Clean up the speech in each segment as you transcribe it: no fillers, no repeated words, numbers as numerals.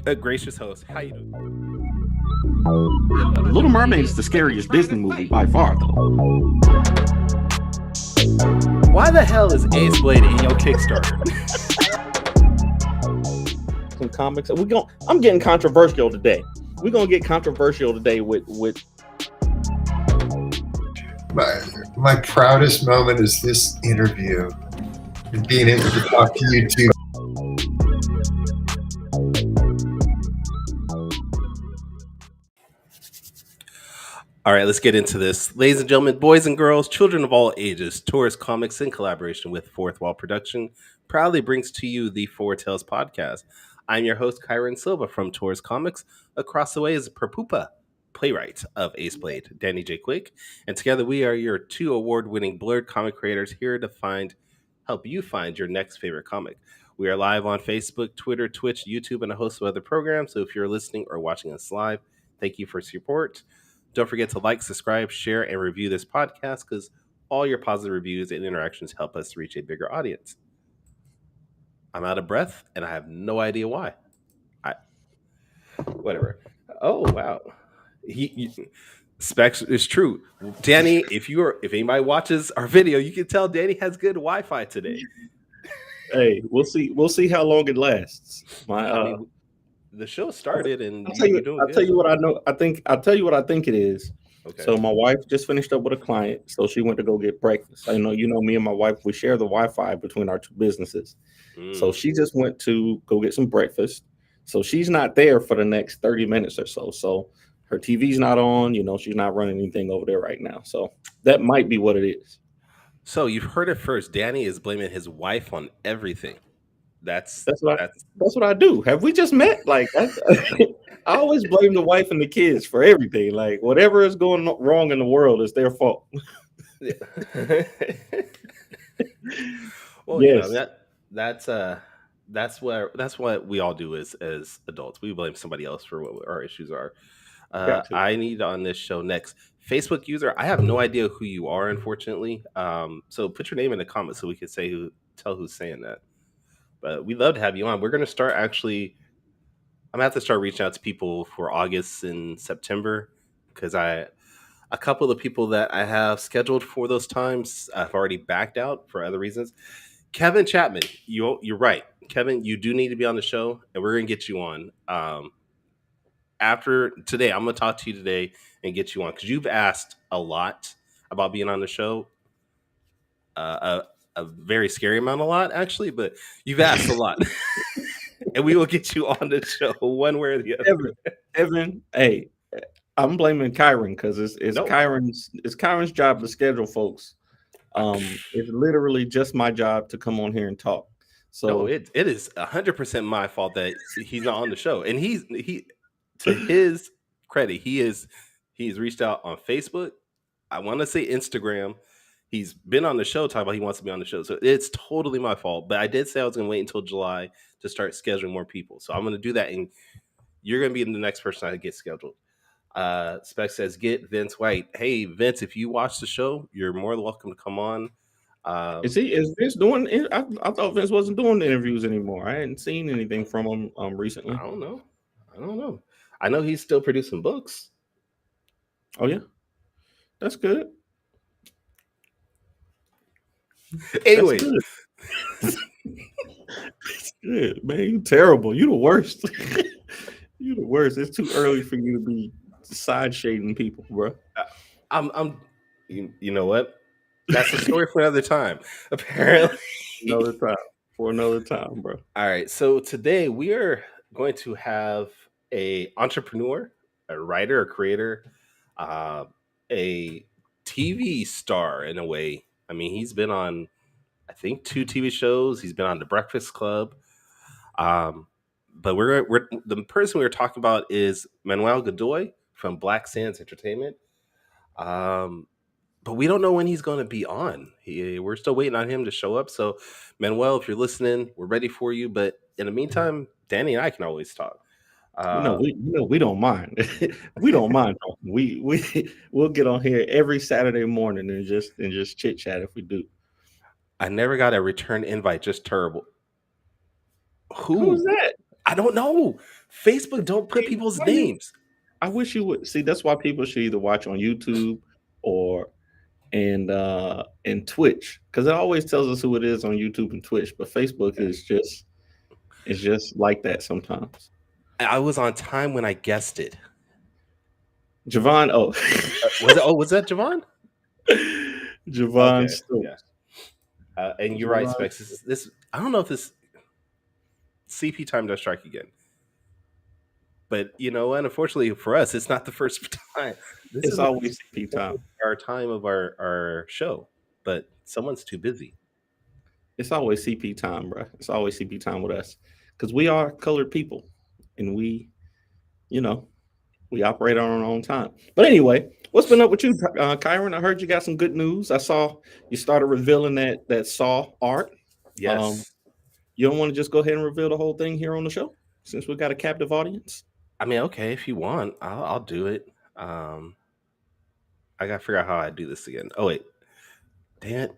A gracious host. How you doing? Little Mermaid is the scariest Disney movie by far, though. Why the hell is Ace Blade in your Kickstarter? Some comics. I'm getting controversial today. We're gonna get controversial today with my proudest moment is this interview and being able to talk to you two. All right, let's get into this. Ladies and gentlemen, boys and girls, children of all ages, Taurus Comics, in collaboration with Fourth Wall Production, proudly brings to you the Four Tales podcast. I'm your host, Kyron Silva from Taurus Comics. Across the way is Perpupa, playwright of Ace Blade, Danny J. Quick. And together we are your two award-winning blurred comic creators here to help you find your next favorite comic. We are live on Facebook, Twitter, Twitch, YouTube, and a host of other programs. So if you're listening or watching us live, thank you for your support. Don't forget to like, subscribe, share, and review this podcast because all your positive reviews and interactions help us reach a bigger audience. I'm out of breath, and I have no idea why. Whatever. Oh, wow. Specs is true. Danny, if anybody watches our video, you can tell Danny has good Wi-Fi today. Hey, we'll see. We'll see how long it lasts. The show started, and I'll tell you what I know. I'll tell you what I think it is. Okay. So my wife just finished up with a client, so she went to go get breakfast. I know, me and my wife, we share the Wi-Fi between our two businesses. So she just went to go get some breakfast. So she's not there for the next 30 minutes or so. So her TV's not on. She's not running anything over there right now. So that might be what it is. So you've heard it first. Danny is blaming his wife on everything. That's what I do. Have we just met? Like, I always blame the wife and the kids for everything. Like, whatever is going wrong in the world is their fault. Well, yes. That's what we all do as adults. We blame somebody else for what our issues are. I need on this show next Facebook user. I have no idea who you are, unfortunately. So put your name in the comments so we can tell who's saying that. But we'd love to have you on. We're going to start I'm going to have to start reaching out to people for August and September because a couple of the people that I have scheduled for those times, I've already backed out for other reasons. Kevin Chapman, you're right. Kevin, you do need to be on the show, and we're going to get you on. After today, I'm going to talk to you today and get you on because you've asked a lot about being on the show. A very scary amount, a lot actually, but you've asked a lot, and we will get you on the show one way or the other. Evan, hey, I'm blaming Kyron because it's Kyron's job to schedule folks. It's literally just my job to come on here and talk. So no, it is 100% my fault that he's not on the show, and he to his credit, he's reached out on Facebook. I want to say Instagram. He's been on the show talking about he wants to be on the show. So it's totally my fault. But I did say I was going to wait until July to start scheduling more people. So I'm going to do that. And you're going to be the next person I get scheduled. Spec says, get Vince White. Hey, Vince, if you watch the show, you're more than welcome to come on. Is Vince doing it? I thought Vince wasn't doing the interviews anymore. I hadn't seen anything from him recently. I don't know. I know he's still producing books. Oh, yeah. That's good. Anyway, that's good, man. You terrible. You the worst. You the worst. It's too early for you to be side shading people, bro. You know what? That's a story for another time. Apparently, for another time, bro. All right. So today we are going to have a entrepreneur, a writer, a creator, a TV star in a way. I mean, he's been on, I think, 2 TV shows. He's been on The Breakfast Club. But the person we were talking about is Manuel Godoy from Black Sands Entertainment. But we don't know when he's going to be on. We're still waiting on him to show up. So, Manuel, if you're listening, we're ready for you. But in the meantime, Danny and I can always talk. We don't mind. We don't mind. We'll get on here every Saturday morning and just chit chat if we do. I never got a return invite. Just terrible. Who's that? I don't know. Facebook don't put people's Why you- names. I wish you would see. That's why people should either watch on YouTube or and Twitch, because it always tells us who it is on YouTube and Twitch. But Facebook is just like that sometimes. I was on time when I guessed it. Javon, Was it? Oh, was that Javon? Javon Okay, Stokes. yeah. And you're right, Specs. This I don't know if this CP time does strike again, but you know, and unfortunately for us, it's not the first time. This It's is always CP time. our time of our show, but someone's too busy. It's always CP time, bro. It's always CP time with us because we are colored people, and we operate on our own time. But anyway, what's been up with you, Kyron? I heard you got some good news. I saw you started revealing that Saw art. Yes. You don't want to just go ahead and reveal the whole thing here on the show since we got a captive audience? I mean, okay, if you want, I'll do it. I gotta figure out how I do this again. Oh wait, damn it!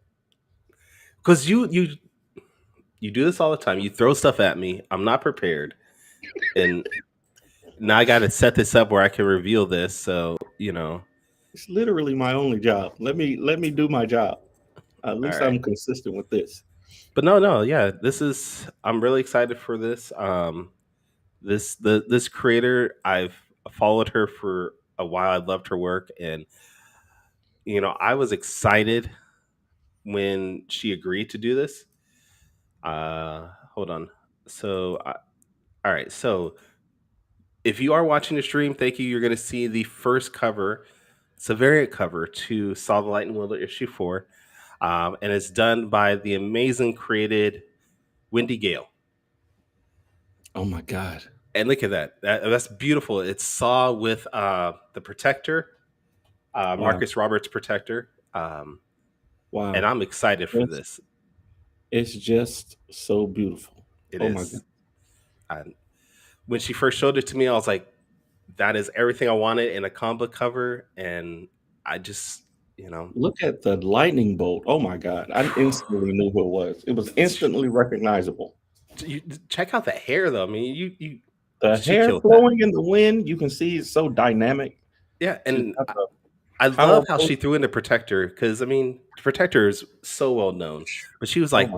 Because you do this all the time. You throw stuff at me. I'm not prepared, and now I got to set this up where I can reveal this. So It's literally my only job. Let me do my job. At least right. I'm consistent with this. But no, yeah. I'm really excited for this. This creator, I've followed her for a while. I loved her work, and I was excited when she agreed to do this. Hold on. So, all right. So, if you are watching the stream, thank you. You're going to see the first cover. It's a variant cover to Saw the Lightning Wielder issue 4, and it's done by the amazing created Wendy Gale. Oh my god! And look at that. That's beautiful. It's Saw with the Protector, Marcus Roberts Protector. Wow! And I'm excited for this. It's just so beautiful. It is. My god! When she first showed it to me, I was like, "That is everything I wanted in a comic book cover." And I just, look at the lightning bolt. Oh my god! I instantly knew who it was. It was instantly recognizable. You check out the hair, though. I mean, the hair flowing in the wind. You can see it's so dynamic. Yeah, and I love how she threw in the Protector, because I mean, the Protector is so well known, but she was like,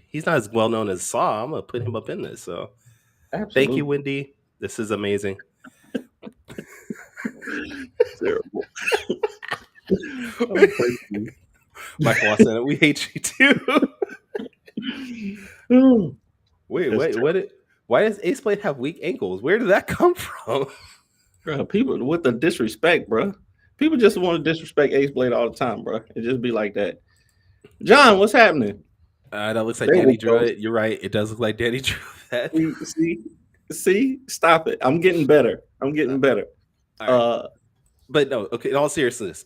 "He's not as well known as Saw. I'm gonna put him up in this." So, Thank you, Wendy. This is amazing. Terrible. Michael Watson, we hate you too. Wait, why does Ace Blade have weak ankles? Where did that come from? Bro, people with the disrespect, bro. People just want to disrespect Ace Blade all the time, bro. It just be like that. John, what's happening? That looks like Danny drew it. You're right. It does look like Danny drew that. See, stop it. I'm getting better. Right. But no, okay, in all seriousness,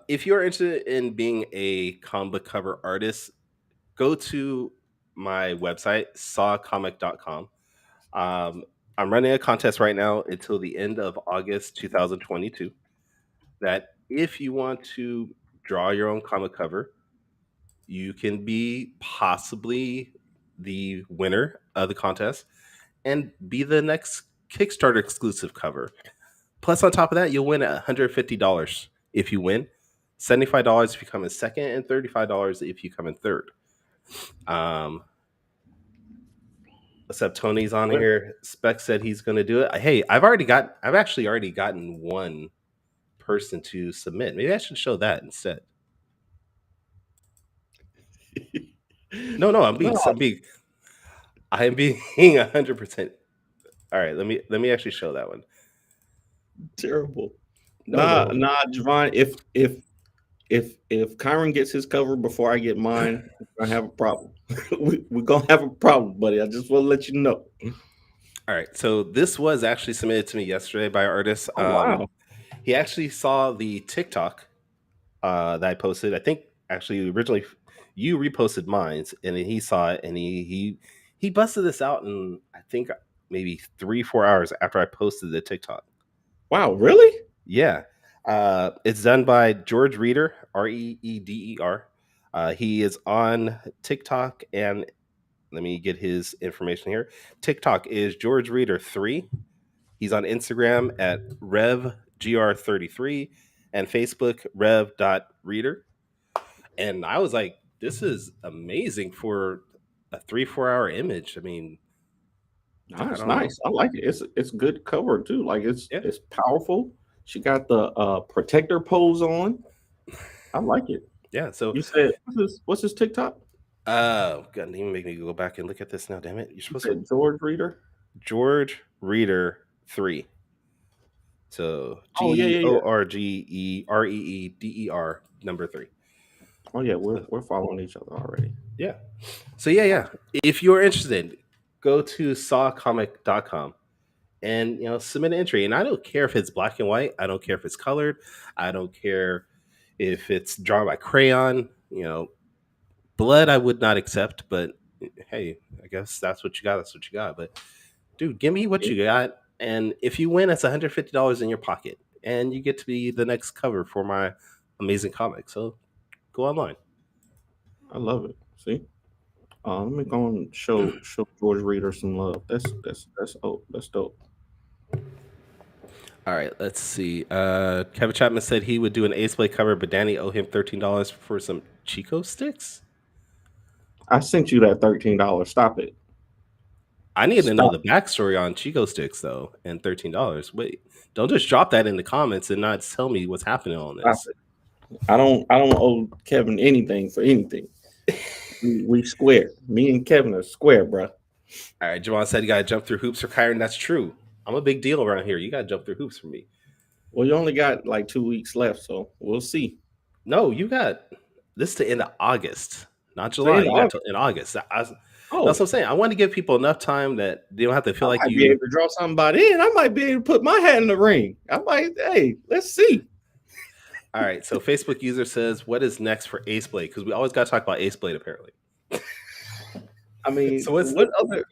if you're interested in being a comic book cover artist, go to my website, sawcomic.com. I'm running a contest right now until the end of August 2022. That if you want to draw your own comic cover, you can be possibly the winner of the contest and be the next Kickstarter exclusive cover. Plus, on top of that, you'll win $150 if you win, $75 if you come in second, and $35 if you come in third. What's up? Tony's on here. Spec said he's going to do it. Hey, I've actually already gotten one person to submit. Maybe I should show that instead. No, I'm being 100%. All right, let me actually show that one. Terrible. Nah, Javon. If Kyron gets his cover before I get mine, we're gonna have a problem. We're gonna have a problem, buddy. I just want to let you know. All right, so this was actually submitted to me yesterday by an artist. Wow. He actually saw the TikTok that I posted. I think actually originally you reposted mine, and then he saw it, and he busted this out in I think maybe 3-4 hours after I posted the TikTok. Wow, really? Yeah. It's done by George Reeder, Reeder. He is on TikTok and Let me get his information here. TikTok is George Reader 3. He's on Instagram at RevGR33 and Facebook Rev.Reader. And I was like, this is amazing for a 3-4 hour image. I mean, I Nice, don't know. nice. I like it. It's good cover too. Like Yeah. it's powerful. She got the protector pose on. I like it. Yeah. So You said what's his TikTok? God, didn't even make me go back and look at this now. Damn it! You're You supposed said to George Reader. George Reader 3. So Oh yeah, yeah, yeah. GORGEREEDER number 3. Oh yeah, we're following each other already. Yeah. So yeah. If you're interested, go to sawcomic.com and submit an entry. And I don't care if it's black and white. I don't care if it's colored. I don't care if it's drawn by crayon. Blood I would not accept, but hey, I guess that's what you got. That's what you got. But dude, give me what you got. And if you win, it's $150 in your pocket, and you get to be the next cover for my amazing comic. So go online. I love it. See, let me go and show George Reader some love. That's dope. All right, let's see. Kevin Chapman said he would do an Ace Blade cover, but Danny owe him $13 for some Chico sticks. I sent you that $13. Stop it. I need to know the backstory on Chico sticks though, and $13. Wait, don't just drop that in the comments and not tell me what's happening on this. I don't owe Kevin anything for anything. we square. Me and Kevin are square, bro. All right, Javon said you got to jump through hoops for Kyron. That's true. I'm a big deal around here. You got to jump through hoops for me. Well, you only got like 2 weeks left, so we'll see. No, you got this to end of August, not July. You got to in August. That's what I'm saying. I want to give people enough time that they don't have to feel like you be able to draw somebody in. I might be able to put my hat in the ring. Hey, let's see. All right. So Facebook user says, "What is next for Ace Blade?" Because we always got to talk about Ace Blade, apparently. I mean, so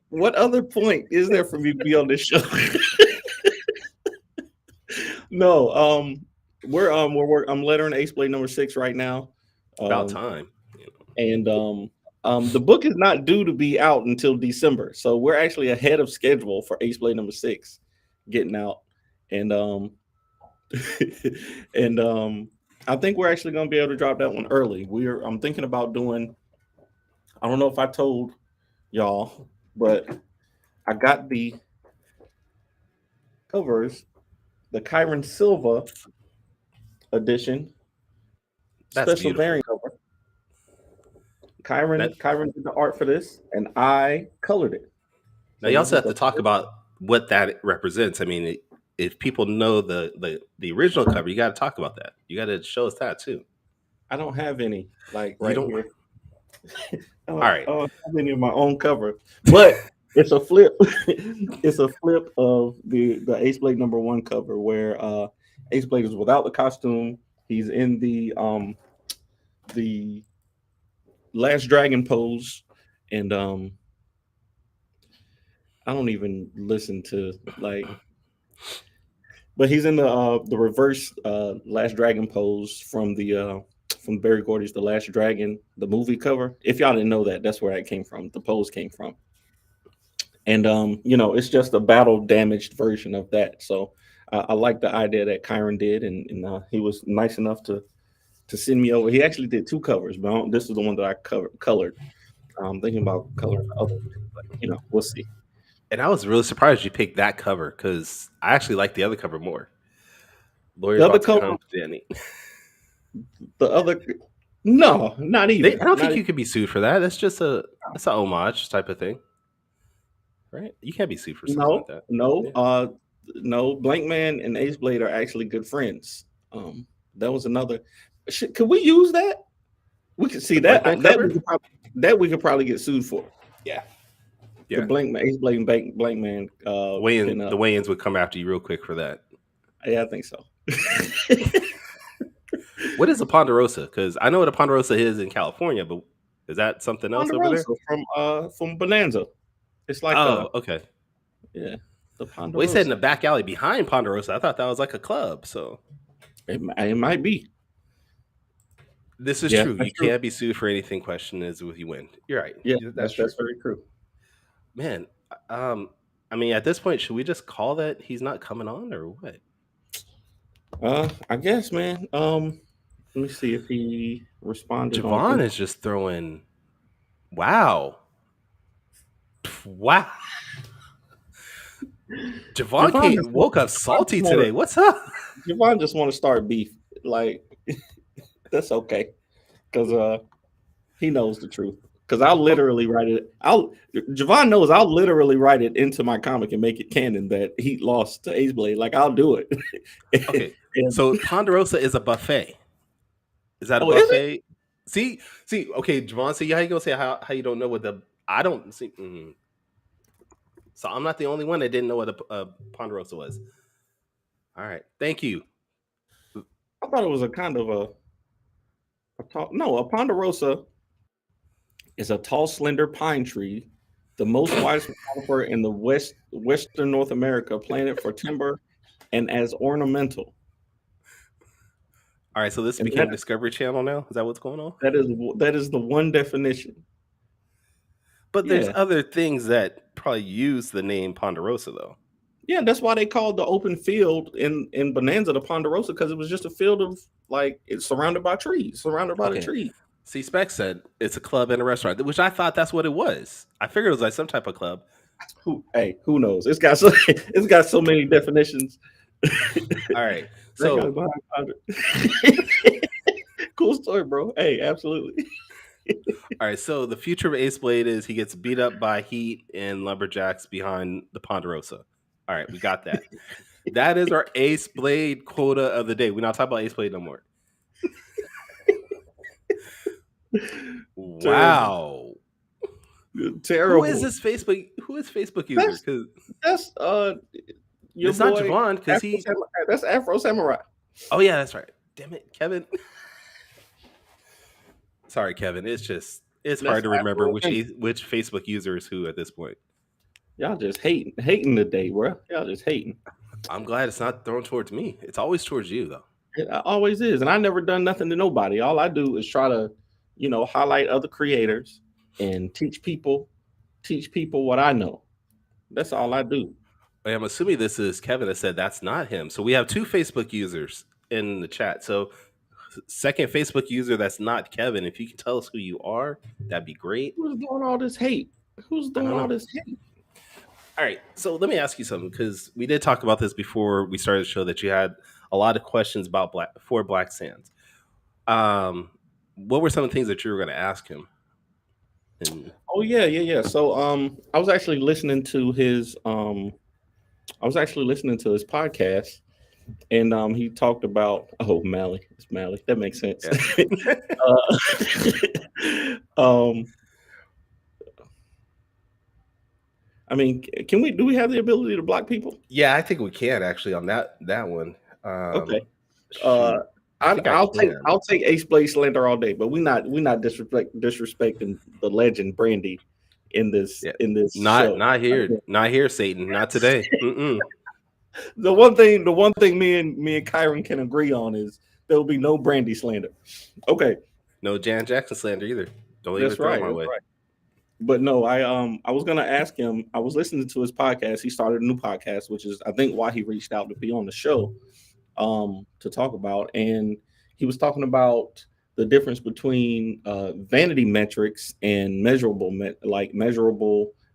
what other point is there for me to be on this show? No, I'm lettering Ace Blade number 6 right now. About time. And the book is not due to be out until December, so we're actually ahead of schedule for Ace Blade number 6 getting out. And I think we're actually going to be able to drop that one early. I'm thinking about doing. I don't know if I told y'all, but I got the covers, the Kyron Silva edition, That's special beautiful. variant cover. Kyron did the art for this, and I colored it. Now you also have to talk about what that represents. I mean, if people know the original cover, you got to talk about that. You got to show us that too. I don't have any here. All right, I don't have any of my own cover, but it's a flip. It's a flip of the Ace Blade number 1 cover where Ace Blade is without the costume. He's in the Last Dragon pose, and I don't even listen to but he's in the reverse Last Dragon pose from Barry Gordy's The Last Dragon, the movie cover. If y'all didn't know that, that's where it came from. The pose came from. And it's just a battle damaged version of that. So I like the idea that Kyron did, and he was nice enough to send me over. He actually did 2 covers, but this is the one that I colored. I'm thinking about coloring the other one, but we'll see. And I was really surprised you picked that cover because I actually like the other cover more. The other cover, Danny. The other, no, not even. I don't think you could be sued for that. That's just an homage type of thing, right? You can't be sued for something like that. No, no. Blank Man and Ace Blade are actually good friends. That was another. Could we use that? We could see that we could probably get sued for. Yeah. The Blank Man, Ace Blade and Blank Man. The weigh-ins would come after you real quick for that. Yeah, I think so. What is a Ponderosa? Because I know what a Ponderosa is in California, but is that something else over there? From Bonanza. It's like okay. Yeah. The Ponderosa. Well, he said in the back alley behind Ponderosa. I thought that was like a club. So it might be. This is true. You can't be sued for anything. Question is, will you win? You're right. Yeah, that's very true. Man, I mean, at this point, should we just call that he's not coming on or what? I guess, man. Let me see if he responded on. Javon is just throwing. Wow. Wow. Javon woke up salty today. What's up? Javon just want to start beef. Like, that's okay. Because he knows the truth. Because I'll literally write it. Javon knows I'll literally write it into my comic and make it canon that he lost to Ace Blade. Like, I'll do it. Okay. So Ponderosa is a buffet. Is that a Oh, is buffet? See, okay, Javon, see how you gonna say how you don't know what the I don't see. So I'm not the only one that didn't know what a Ponderosa was. All right, thank you. I thought it was a kind of a Ponderosa is a tall, slender pine tree, the most widespread conifer in the western North America, planted for timber and as ornamental. All right, so this became Discovery Channel now. Is that what's going on? That is the one definition. But there's other things that probably use the name Ponderosa, though. Yeah, that's why they called the open field in Bonanza the Ponderosa, because it was just a field of, like, it's surrounded by trees, surrounded by the tree. See, Spec said it's a club and a restaurant, which I thought that's what it was. I figured it was like some type of club. Who knows? It's got so many definitions. All right, so cool story, bro. Hey, absolutely. All right, so the future of Ace Blade is he gets beat up by Heat and lumberjacks behind the Ponderosa. All right, we got that. That is our Ace Blade quota of the day. We're not talking about Ace Blade no more. Wow. Terrible. Who is this Facebook? Who is Facebook user? Because that's it's not Javon, because that's Afro Samurai. Oh yeah, that's right. Damn it, Kevin. Sorry, Kevin. It's hard to remember which Facebook user is who at this point. Y'all just hating today, bro. Y'all just hating. I'm glad it's not thrown towards me. It's always towards you, though. It always is, and I never done nothing to nobody. All I do is try to, highlight other creators and teach people what I know. That's all I do. I'm assuming this is Kevin that said that's not him. So we have two Facebook users in the chat. So second Facebook user that's not Kevin, if you can tell us who you are, that'd be great. Who's doing all this hate? All right, so let me ask you something, because we did talk about this before we started the show, that you had a lot of questions about Black Sands. What were some of the things that you were going to ask him? Oh yeah. So I was actually listening to his podcast, and he talked about Mally. It's Mally. That makes sense. Yeah. I mean, do we have the ability to block people? Yeah, I think we can actually on that one. Okay. I'll take Ace Blade slander all day, but we not disrespecting the legend Brandy in this show. Not here, Satan. Not today. The one thing me and Kyron can agree on is there will be no Brandy slander. Okay. No Jan Jackson slander either. Don't even throw my way. Right. But no, I was gonna ask him. I was listening to his podcast. He started a new podcast, which is I think why he reached out to be on the show to talk about. And he was talking about the difference between vanity metrics and measurable,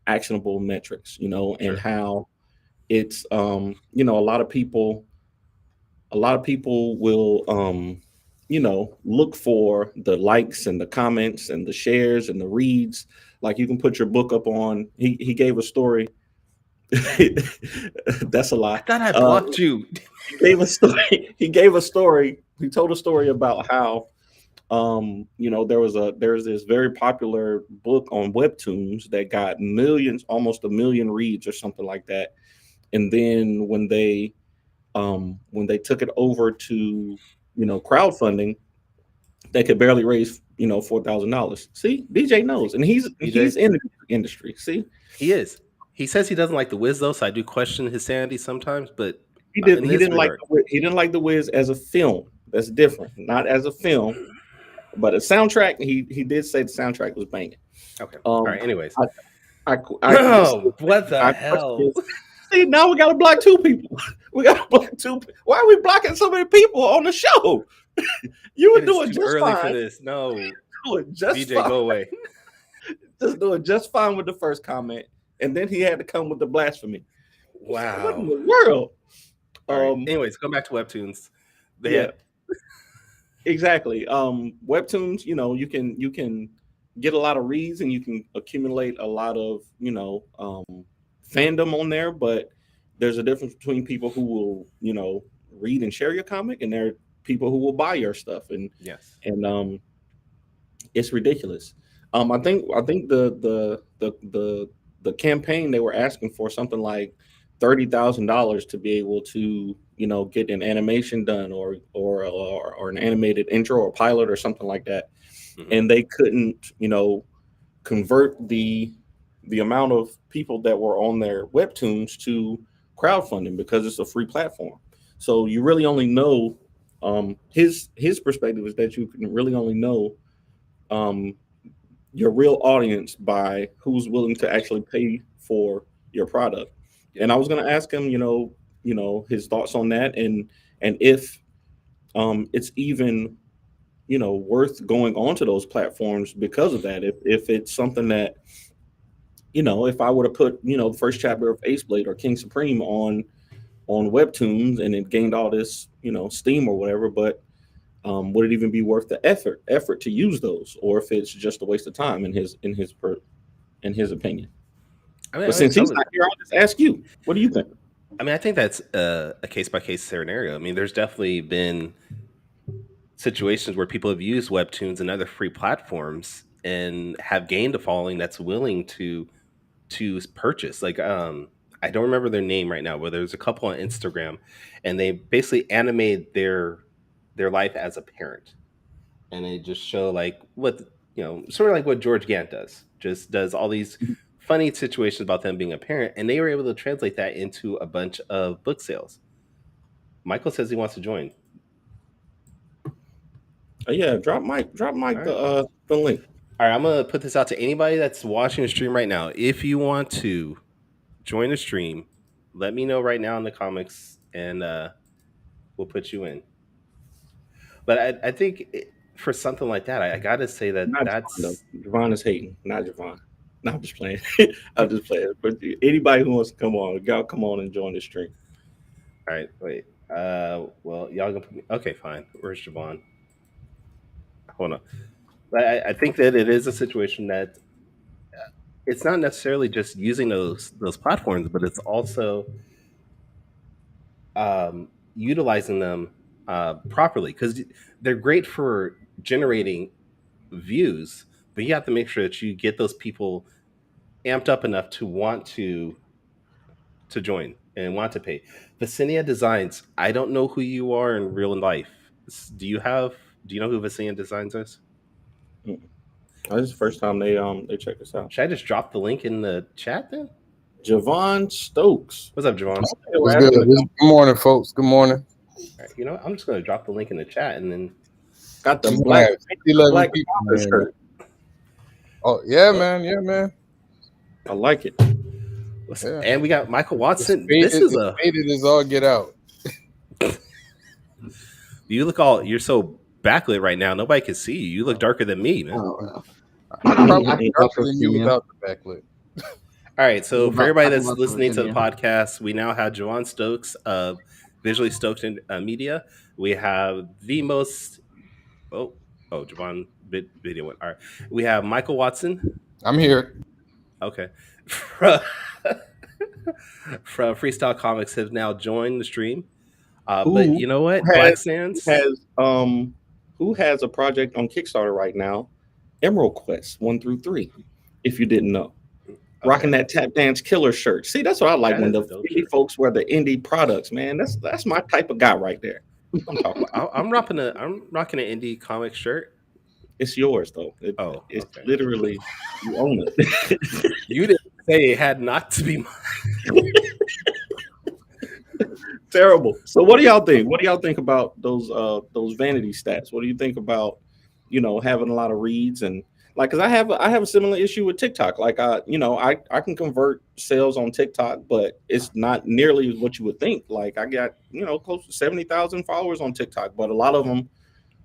actionable metrics. And how it's a lot of people will look for the likes and the comments and the shares and the reads. Like, you can put your book up on. He gave a story. That's a lie. I thought I blocked you. He gave a story. He told a story about how there's this very popular book on Webtoons that got millions, almost 1 million reads or something like that. And then when they took it over to crowdfunding, they could barely raise $4,000. See, DJ knows, and he's in the industry. See, he is. He says he doesn't like The Wiz though, so I do question his sanity sometimes. But he didn't like The Wiz as a film. That's different. Not as a film, but a soundtrack. He did say the soundtrack was banging. Okay. All right. Anyways, What the I hell? see, now we got to block 2 people. We got to block 2. Why are we blocking so many people on the show? You were It is doing too just early for fine. this. No, Doing just BJ, fine. go away. Just doing just fine with the first comment, and then he had to come with the blasphemy. What in Wow. the world? All right. Anyways, go back to webtoons. They Yeah, had exactly. Webtoons, you can get a lot of reads and you can accumulate a lot of fandom on there, but there's a difference between people who will read and share your comic, and there are people who will buy your stuff, and yes. it's ridiculous. I think the campaign, they were asking for something like $30,000 to be able to get an animation done, or an animated intro or pilot or something like that, Mhm. and they couldn't convert the amount of people that were on their webtoons to crowdfunding because it's a free platform. So you really only know, his perspective is that you can really only know um, your real audience by who's willing to actually pay for your product. And I was going to ask him, his thoughts on that, and if it's even worth going onto those platforms because of that. If it's something that if I would have put the first chapter of Ace Blade or King Supreme on Webtoons, and it gained all this steam or whatever, but would it even be worth the effort to use those, or if it's just a waste of time in his opinion? I mean, But since he's totally. not here, I'll just ask you, what do you think? I mean, I think that's a case by case scenario. I mean, there's definitely been situations where people have used webtoons and other free platforms and have gained a following that's willing to purchase. Like, I don't remember their name right now, but there's a couple on Instagram, and they basically animate their life as a parent, and they just show like what sort of like what George Gant does. Just does all these funny situations about them being a parent, and they were able to translate that into a bunch of book sales. Michael says he wants to join. Yeah, drop Mike All right. the link. All right, I'm gonna put this out to anybody that's watching the stream right now. If you want to join the stream, let me know right now in the comics, and we'll put you in. But I think for something like that, I got to say that Not Javon, though. that's Javon is hating, not Javon. No, I'm just playing. I'm just playing. But anybody who wants to come on, y'all come on and join the stream. all right. Wait, well, y'all gonna put me? Okay, fine. Where's Javon? Hold on. But I think that it is a situation that it's not necessarily just using those platforms, but it's also utilizing them properly, because they're great for generating views, but you have to make sure that you get those people amped up enough to want to join and want to pay. Vicinia Designs. I don't know who you are in real life. Do you have? Do you know who Vicinia Designs is? This is the first time they check us out. Should I just drop the link in the chat then? Javon Stokes. What's up, Javon? What's good? Good morning, folks. Good morning. All right, you know what? I'm just going to drop the link in the chat, and then Got the Just black, like 11 black people, Panther man. shirt. Oh yeah, man. Yeah, man. I like it. Yeah. and we got Michael Watson. Faded, This is a faded as all get out. you look all you're so backlit right now. Nobody can see you. You look darker than me, man. Oh, probably darker than you without the backlit. All right, so for everybody that's about listening to the Virginia? podcast, we now have Javon Stokes of Visually Stoked Media. We have the most Javon video went. All right, we have Michael Watson. I'm here. Okay, from Freestyle Comics have now joined the stream. But you know what, Black Sands Who has a project on Kickstarter right now? Emerald Quest 1 through 3. If you didn't know. Rocking that tap dance killer shirt. See, that's what I like, when the indie folks wear the indie products, man. That's my type of guy right there. I'm talking about. I'm rocking an indie comic shirt. It's yours though. It's literally, you own it. You didn't say it had not to be mine. Terrible. So what do y'all think? What do y'all think about those vanity stats? What do you think about having a lot of reads? And Like, cause I have a similar issue with TikTok. Like, I can convert sales on TikTok, but it's not nearly what you would think. Like, I got close to 70,000 followers on TikTok, but a lot of them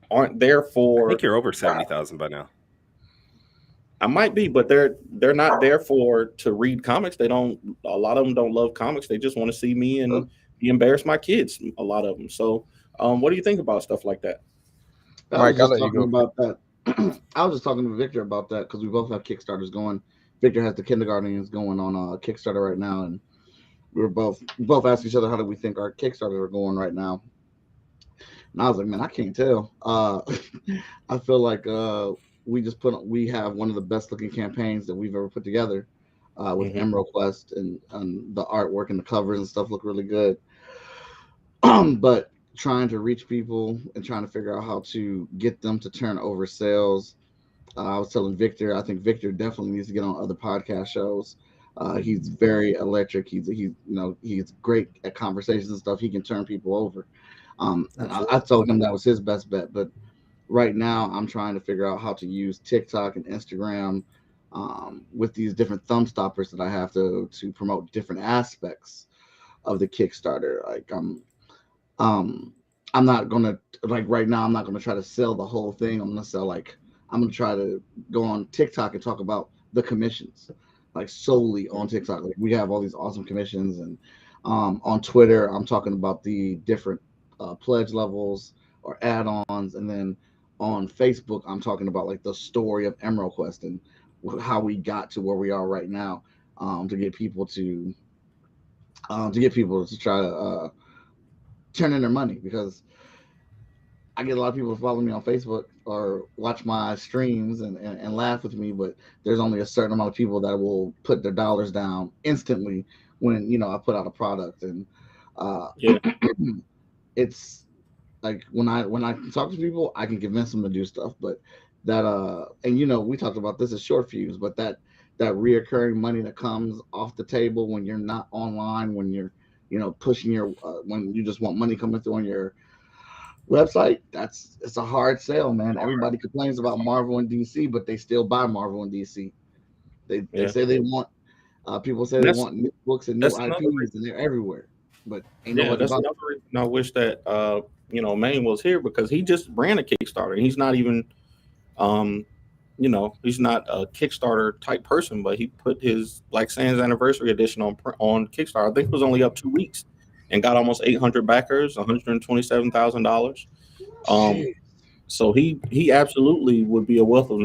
aren't there I think for. you're over 70,000 by now. I might be, but they're not there to read comics. They don't. A lot of them don't love comics. They just want to see me and embarrass my kids. A lot of them. So, what do you think about stuff like that? Mike, I'll let you go about that. I was just talking to Victor about that because we both have Kickstarters going. Victor has the kindergarten going on Kickstarter right now, and we both asked each other how do we think our Kickstarters are going right now. And I was like, man, I can't tell. I feel like we have one of the best looking campaigns that we've ever put together with Emerald Quest, and the artwork and the covers and stuff look really good. But trying to reach people and trying to figure out how to get them to turn over sales. I was telling Victor, I think Victor definitely needs to get on other podcast shows. He's very electric. He's great at conversations and stuff. He can turn people over. And I told him that was his best bet. But right now, I'm trying to figure out how to use TikTok and Instagram with these different thumb stoppers that I have to promote different aspects of the Kickstarter. Like I'm not gonna right now. I'm not gonna try to sell the whole thing. I'm gonna try to go on TikTok and talk about the commissions, like solely on TikTok. Like we have all these awesome commissions, and on Twitter, I'm talking about the different pledge levels or add-ons, and then on Facebook, I'm talking about like the story of Emerald Quest and how we got to where we are right now, to get people to try to turn in their money, because I get a lot of people to follow me on Facebook or watch my streams and laugh with me, but there's only a certain amount of people that will put their dollars down instantly when I put out a product. And it's like when I talk to people, I can convince them to do stuff, but that and we talked about this as short fuse, but that reoccurring money that comes off the table when you're not online, when you're pushing your when you just want money coming through on your website, it's a hard sell, man. Everybody complains about Marvel and DC, but they still buy Marvel and DC. They say they want people say they want new books and new IPs, and they're everywhere, but ain't nobody that's another reason I wish that Manuel was here, because he just ran a Kickstarter. He's not even he's not a Kickstarter type person, but he put his Black Sands Anniversary Edition on Kickstarter. I think it was only up 2 weeks, and got almost 800 backers, $127,000. So he absolutely would be a wealth of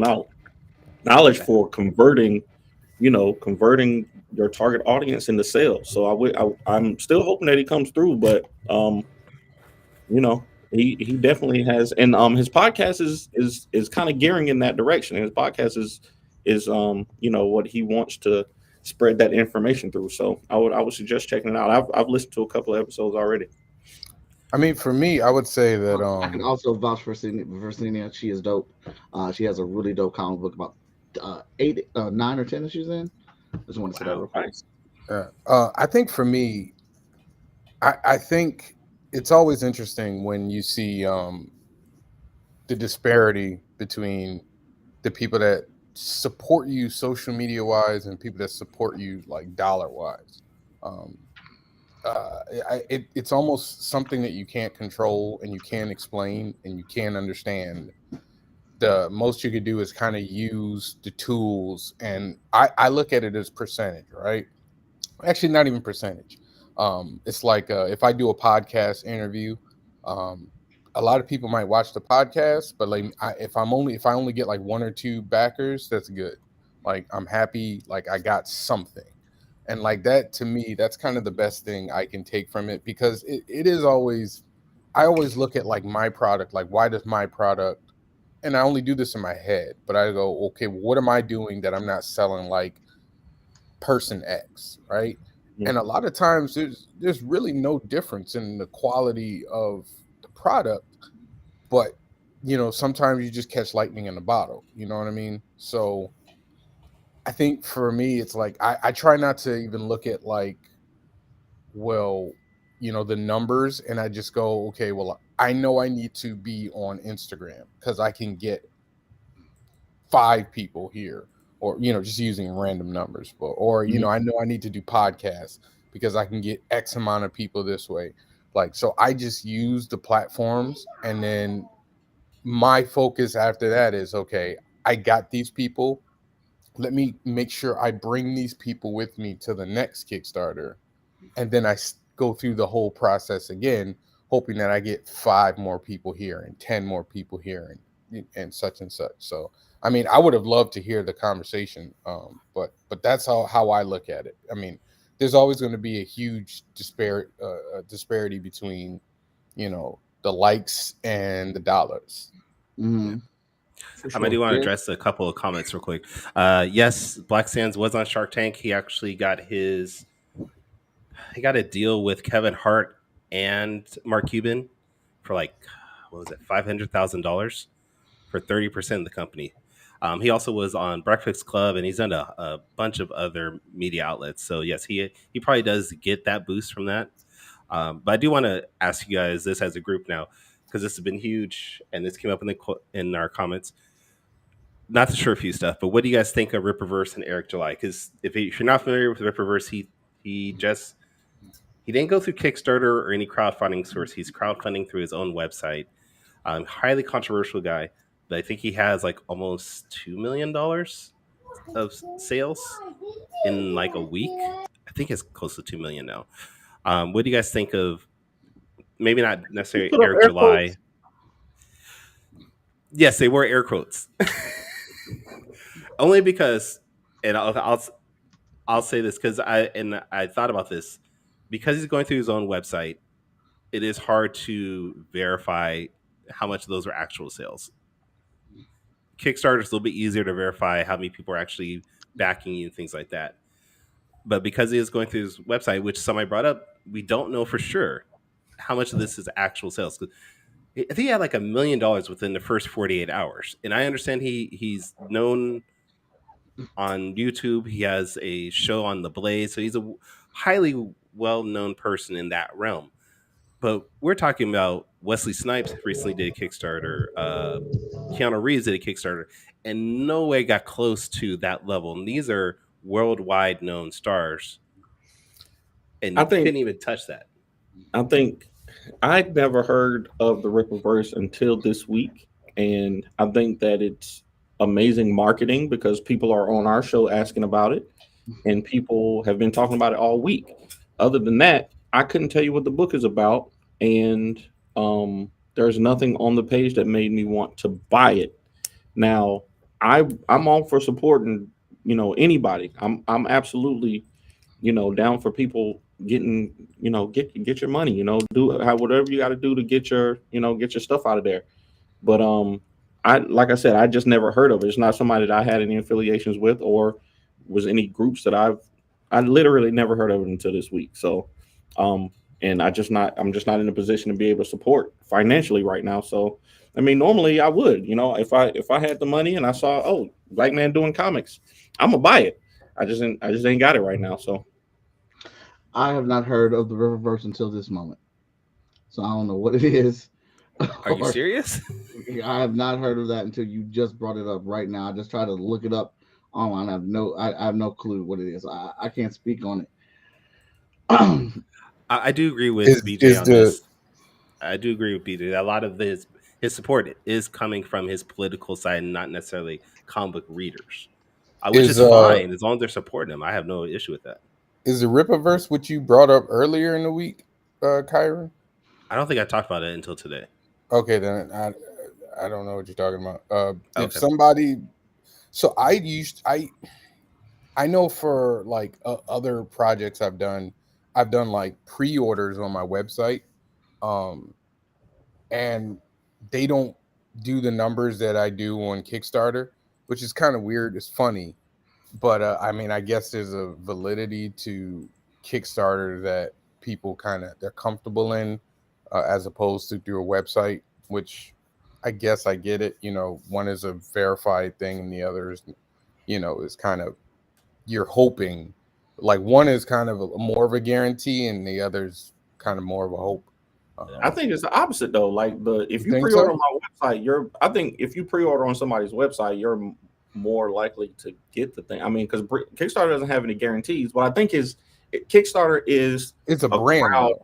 knowledge for converting your target audience into sales. So I'm still hoping that he comes through, but he definitely has, and his podcast is kind of gearing in that direction. His podcast is what he wants to spread that information through. So I would suggest checking it out. I've listened to a couple of episodes already. I mean, for me, I would say that I can also vouch for Cenia. She is dope. She has a really dope comic book, about 9 or 10 issues in. I just want to say that real quick. I think for me, I think it's always interesting when you see the disparity between the people that support you social media wise and people that support you like dollar wise. It's almost something that you can't control and you can't explain and you can't understand. The most you could do is kind of use the tools, and I look at it as percentage, right? Actually, not even percentage. It's like if I do a podcast interview, a lot of people might watch the podcast, but like if I only get like 1 or 2 backers, that's good. Like I'm happy, like I got something. And like that, to me, that's kind of the best thing I can take from it, because it is always, I always look at like my product, like why does my product, and I only do this in my head, but I go, okay, what am I doing that I'm not selling like person X, right? Mm-hmm. And a lot of times there's really no difference in the quality of the product, but sometimes you just catch lightning in a bottle, you know what I mean? So I think for me, it's like I try not to even look at like, well, the numbers, and I just go, okay, well, I know I need to be on Instagram because I can get 5 people here, or just using random numbers, or I know I need to do podcasts because I can get X amount of people this way. Like, so I just use the platforms, and then my focus after that is, okay, I got these people. Let me make sure I bring these people with me to the next Kickstarter. And then I go through the whole process again, hoping that I get 5 more people here and 10 more people here and such and such. So, I mean, I would have loved to hear the conversation, but that's how I look at it. I mean, there's always going to be a huge disparity between, the likes and the dollars. Mm-hmm. I do want to address a couple of comments real quick. Yes, Black Sands was on Shark Tank. He actually got a deal with Kevin Hart and Mark Cuban for like, what was it, $500,000 for 30% of the company. He also was on Breakfast Club, and he's done a bunch of other media outlets. So yes, he probably does get that boost from that. But I do want to ask you guys this as a group now, because this has been huge, and this came up in our comments. Not the short fuse stuff, but what do you guys think of Ripperverse and Eric July? Because if you're not familiar with Ripperverse, he didn't go through Kickstarter or any crowdfunding source. He's crowdfunding through his own website. Highly controversial guy, but I think he has like almost $2 million of sales in like a week. I think it's close to 2 million now. What do you guys think of? Maybe not necessarily Eric July. Quotes? Yes, they were air quotes. Only because, and I'll say this because I thought about this, because he's going through his own website. It is hard to verify how much of those are actual sales. Kickstarter is a little bit easier to verify how many people are actually backing you and things like that. But because he is going through his website, which somebody brought up, we don't know for sure how much of this is actual sales. I think he had like $1 million within the first 48 hours. And I understand he's known on YouTube. He has a show on The Blaze. So he's a highly well-known person in that realm. But we're talking about Wesley Snipes recently did a Kickstarter. Keanu Reeves did a Kickstarter. And no way got close to that level. And these are worldwide known stars. And I couldn't even touch that. I think I'd never heard of the Ripperverse until this week. And I think that it's amazing marketing because people are on our show asking about it. And people have been talking about it all week. Other than that, I couldn't tell you what the book is about, and there's nothing on the page that made me want to buy it. Now, I'm all for supporting, anybody. I'm absolutely, down for people getting, get your money, do whatever you got to do to get your stuff out of there. But like I said, I just never heard of it. It's not somebody that I had any affiliations with or was any groups that I literally never heard of it until this week. So, and I'm just not in a position to be able to support financially right now. So, I mean, normally I would, if I had the money and I saw, Black man doing comics, I'm gonna buy it. I just ain't got it right now. So, I have not heard of the Ripperverse until this moment. So I don't know what it is. Are you serious? I have not heard of that until you just brought it up right now. I just tried to look it up online. I have no clue what it is. I can't speak on it. I do agree with BJ on this. I do agree with BJ. A lot of his support is coming from his political side and not necessarily comic book readers, which is fine as long as they're supporting him. I have no issue with that. Is the Ripperverse what you brought up earlier in the week, Kyron? I don't think I talked about it until today. Okay, then I don't know what you're talking about. If somebody, so I know for like other projects I've done like pre-orders on my website, and they don't do the numbers that I do on Kickstarter, which is kind of weird. It's funny, but I mean, I guess there's a validity to Kickstarter that people they're comfortable in, as opposed to through a website, which I guess I get it. One is a verified thing and the other is, is kind of, you're hoping, like one is kind of more of a guarantee and the other's kind of more of a hope. I think it's the opposite though. Like if you pre-order on my website, I think if you pre-order on somebody's website, you're more likely to get the thing. I mean, because Kickstarter doesn't have any guarantees. What I think is Kickstarter is it's a brand.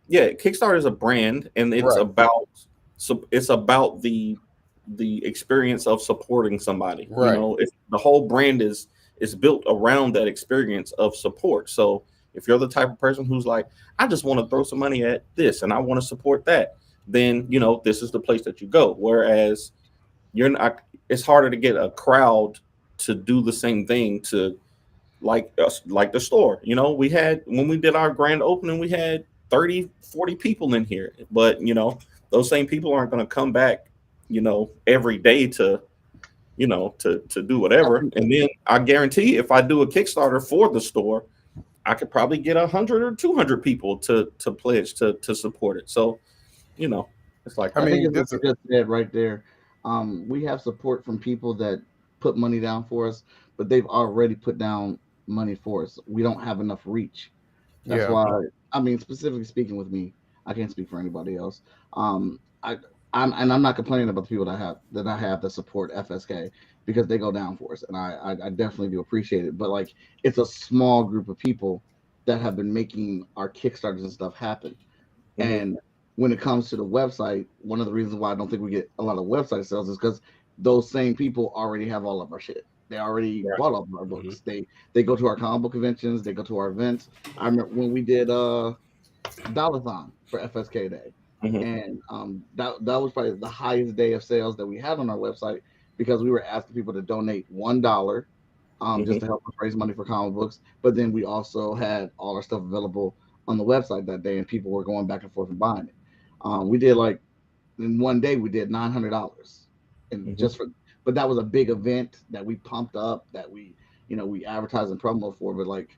Yeah, Kickstarter is a brand, and it's about the experience of supporting somebody. Right. You know, the whole brand is built around that experience of support. So if you're the type of person who's like, I just want to throw some money at this and I want to support that, then you know this is the place that you go. Whereas you're not, it's harder to get a crowd to do the same thing to like us, like the store. You know, we had, when we did our grand opening, we had 30, 40 people in here, but you know, those same people aren't going to come back, you know, every day to, you know, to do whatever. And then I guarantee if I do a Kickstarter for the store, I could probably get 100 or 200 people to pledge to support it. So, you know, it's like, I mean, that's just said right there. We have support from people that put money down for us, but they've already put down money for us. We don't have enough reach. That's why, I mean, specifically speaking with me, I can't speak for anybody else. I'm not complaining about the people that I have that support FSK, because they go down for us, and I definitely do appreciate it. But like, it's a small group of people that have been making our Kickstarters and stuff happen. Mm-hmm. And when it comes to the website, one of the reasons why I don't think we get a lot of website sales is because those same people already have all of our shit. They already bought all of our books. Mm-hmm. They go to our comic book conventions. They go to our events. I remember when we did Dollathon for FSK Day. Mm-hmm. And that was probably the highest day of sales that we had on our website, because we were asking people to donate $1 just to help us raise money for comic books. But then we also had all our stuff available on the website that day, and people were going back and forth and buying it. We did, like, in one day we did $900, and just for, but that was a big event that we pumped up, that we advertised and promo for. But like,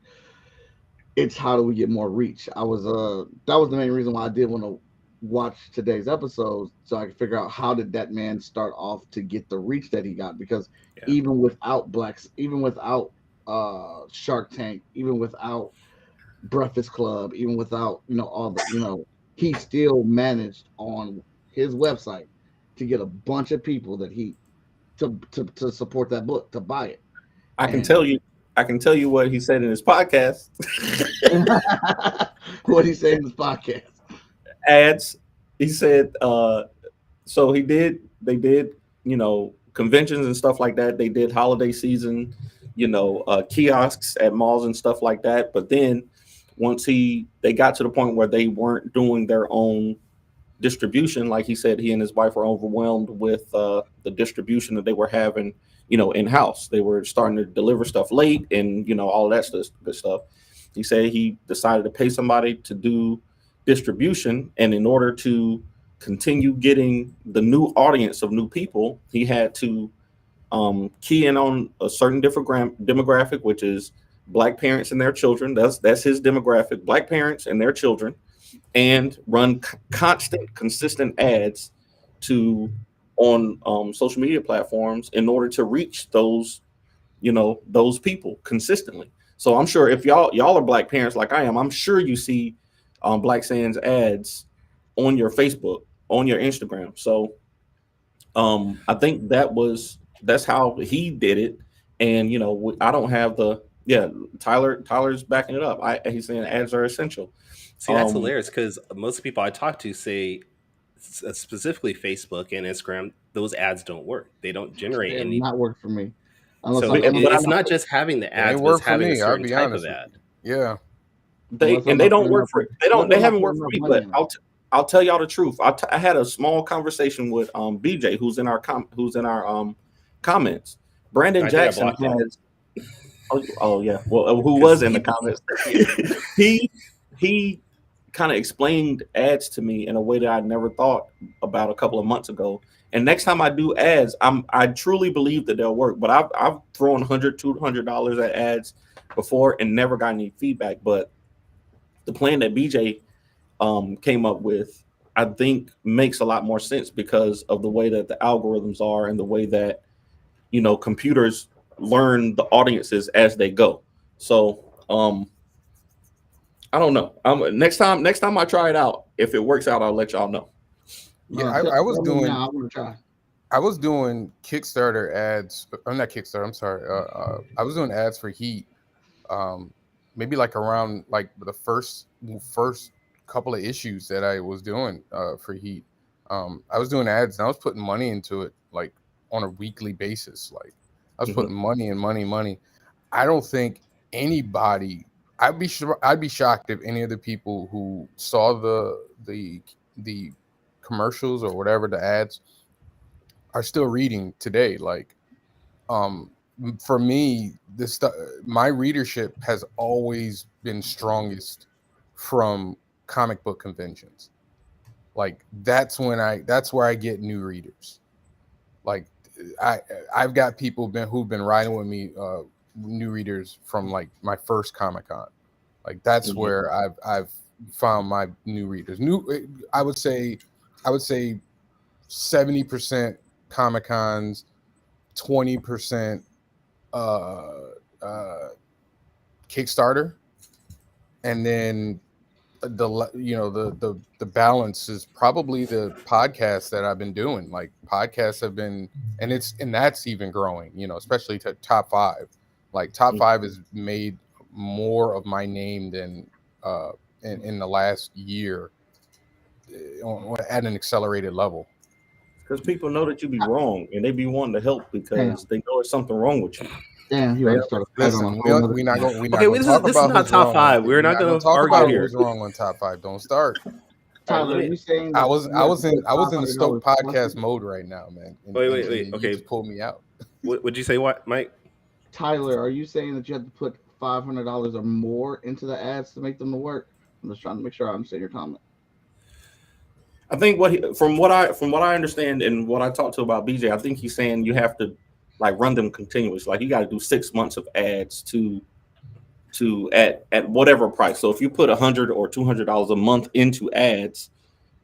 it's how do we get more reach? That was the main reason why I did want to watch today's episode, so I could figure out how did that man start off to get the reach that he got, because even without Shark Tank, even without Breakfast Club, even without all the he still managed on his website to get a bunch of people that to support that book, to buy it. I can tell you what he said in his podcast. What he said in his podcast. Ads. He said, so they did, conventions and stuff like that. They did holiday season, kiosks at malls and stuff like that. But then once they got to the point where they weren't doing their own distribution, like he said, he and his wife were overwhelmed with the distribution that they were having, in-house. They were starting to deliver stuff late and, all that good stuff. He said he decided to pay somebody to do distribution, and in order to continue getting the new audience of new people, he had to key in on a certain demographic, which is Black parents and their children. That's his demographic, Black parents and their children, and run consistent ads on social media platforms in order to reach those people consistently. So I'm sure if y'all are Black parents like I am, I'm sure you see Black Sands ads on your Facebook, on your Instagram. So I think that's how he did it. And I don't have Tyler's backing it up. He's saying ads are essential. See, that's hilarious, because most people I talk to say, specifically Facebook and Instagram, those ads don't work. They don't generate any. Not work for me. So it's not just having the ads, but it's having a certain type of ad. Yeah. They don't work for. They haven't worked for me. But I'll tell y'all the truth. I had a small conversation with BJ, who's in our comments. Brandon Jackson has. Oh yeah. Well, who was in the comments? he kind of explained ads to me in a way that I never thought about a couple of months ago. And next time I do ads, I truly believe that they'll work. But I've thrown $100, $200 at ads before and never got any feedback. But the plan that BJ came up with, I think makes a lot more sense because of the way that the algorithms are and the way that computers learn the audiences as they go. So I don't know. Next time I try it out, if it works out, I'll let y'all know. Yeah, I was doing. I want to try. I was doing Kickstarter ads. I'm not Kickstarter. I'm sorry. I was doing ads for Heat. Maybe like around like the first couple of issues that I was doing for Heat. I was doing ads and I was putting money into it like on a weekly basis. Like I was putting money. I don't think anybody. I'd be shocked if any of the people who saw the commercials or whatever, the ads, are still reading today. Like, for me, my readership has always been strongest from comic book conventions. Like that's where I get new readers. Like I've got people who've been riding with me, new readers from like my first Comic-Con. Like that's where I've found my new readers. I would say 70% Comic-Cons, 20% Kickstarter, and then the balance is probably the podcast that I've been doing. Like podcasts have been, and that's even growing, especially to top 5. Like top 5 has made more of my name than in the last year at an accelerated level. Because people know that you be wrong and they be wanting to help because they know there's something wrong with you. Damn, he already started. Listen, we're not going to this is not top 5. We're not going to talk about who's wrong on top 5. Don't start. Tyler, are you saying I was in the Stoke podcast mode right now, man. Wait. Okay, you just pulled me out. Would you say what, Mike? Tyler, are you saying that you have to put $500 or more into the ads to make them work? I'm just trying to make sure I understand your comment. I think from what I understand and what I talked to about BJ, I think he's saying you have to like run them continuously. Like you got to do 6 months of ads to at whatever price. So if you put $100 or $200 a month into ads,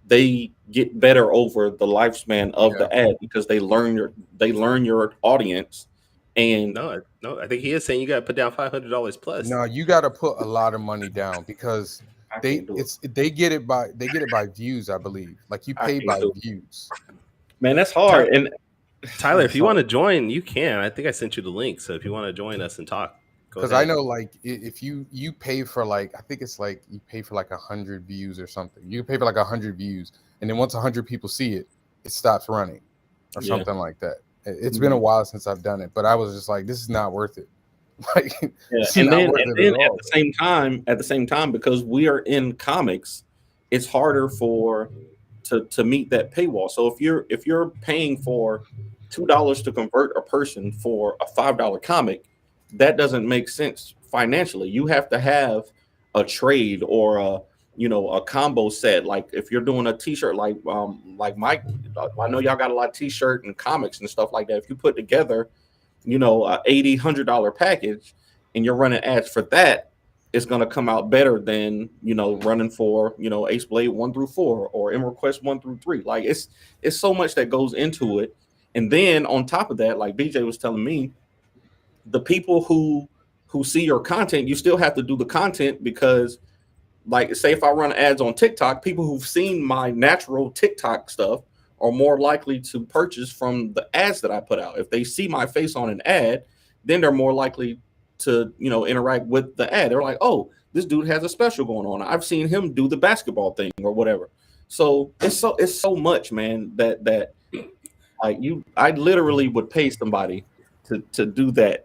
they get better over the lifespan of the ad because they learn your audience. And no, I think he is saying you got to put down $500 plus. No, you got to put a lot of money down because they get it by views, I believe. Like you pay by views. Man, that's hard. And Tyler, if you want to join, you can. I think I sent you the link. So if you want to join us and talk, because I know like if you pay for like, I think it's like you pay for like 100 views or something. You pay for like 100 views, and then once 100 people see it, it stops running or something like that. It's been a while since I've done it, but I was just like, this is not worth it. Like, and then at the same time, because we are in comics, it's harder to meet that paywall. So if you're paying for $2 to convert a person for a $5 comic, that doesn't make sense financially. You have to have a trade or a combo set. Like if you're doing a t-shirt, like Mike, I know y'all got a lot of t-shirt and comics and stuff like that. If you put together, a $80-$100 package and you're running ads for that, it's going to come out better than, running for, Ace Blade 1 through 4 or EmeraQuest 1 through 3. Like it's so much that goes into it. And then on top of that, like BJ was telling me, the people who see your content, you still have to do the content because, like, say if I run ads on TikTok, people who've seen my natural TikTok stuff are more likely to purchase from the ads that I put out. If they see my face on an ad, then they're more likely to, interact with the ad. They're like, oh, this dude has a special going on. I've seen him do the basketball thing or whatever. So it's so much, man, that like I literally would pay somebody to do that.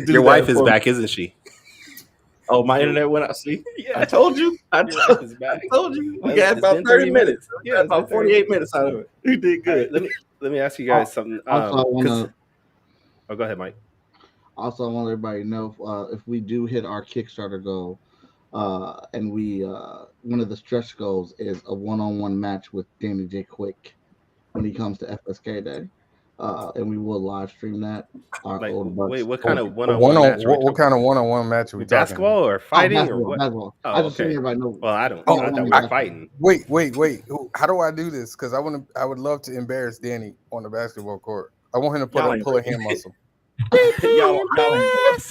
Your wife is back, isn't she? Oh, my internet went out. See, I told you. I told you. We got about 30 minutes. Yeah, about 48 minutes out of it. You did good. Right, let me ask you guys something. Go ahead, Mike. Also, I want everybody to know if we do hit our Kickstarter goal, and we one of the stretch goals is a one-on-one match with Danny J. Quick when he comes to FSK Day. And we will live stream that. Wait, what kind of one-on-one match? What kind of one-on-one match are we talking? Basketball or fighting or what? Basketball. Oh, I just think everybody knows. Well, I don't. I thought we were fighting. Wait. How do I do this? Because I would love to embarrass Danny on the basketball court. I want him to pull a hand muscle. I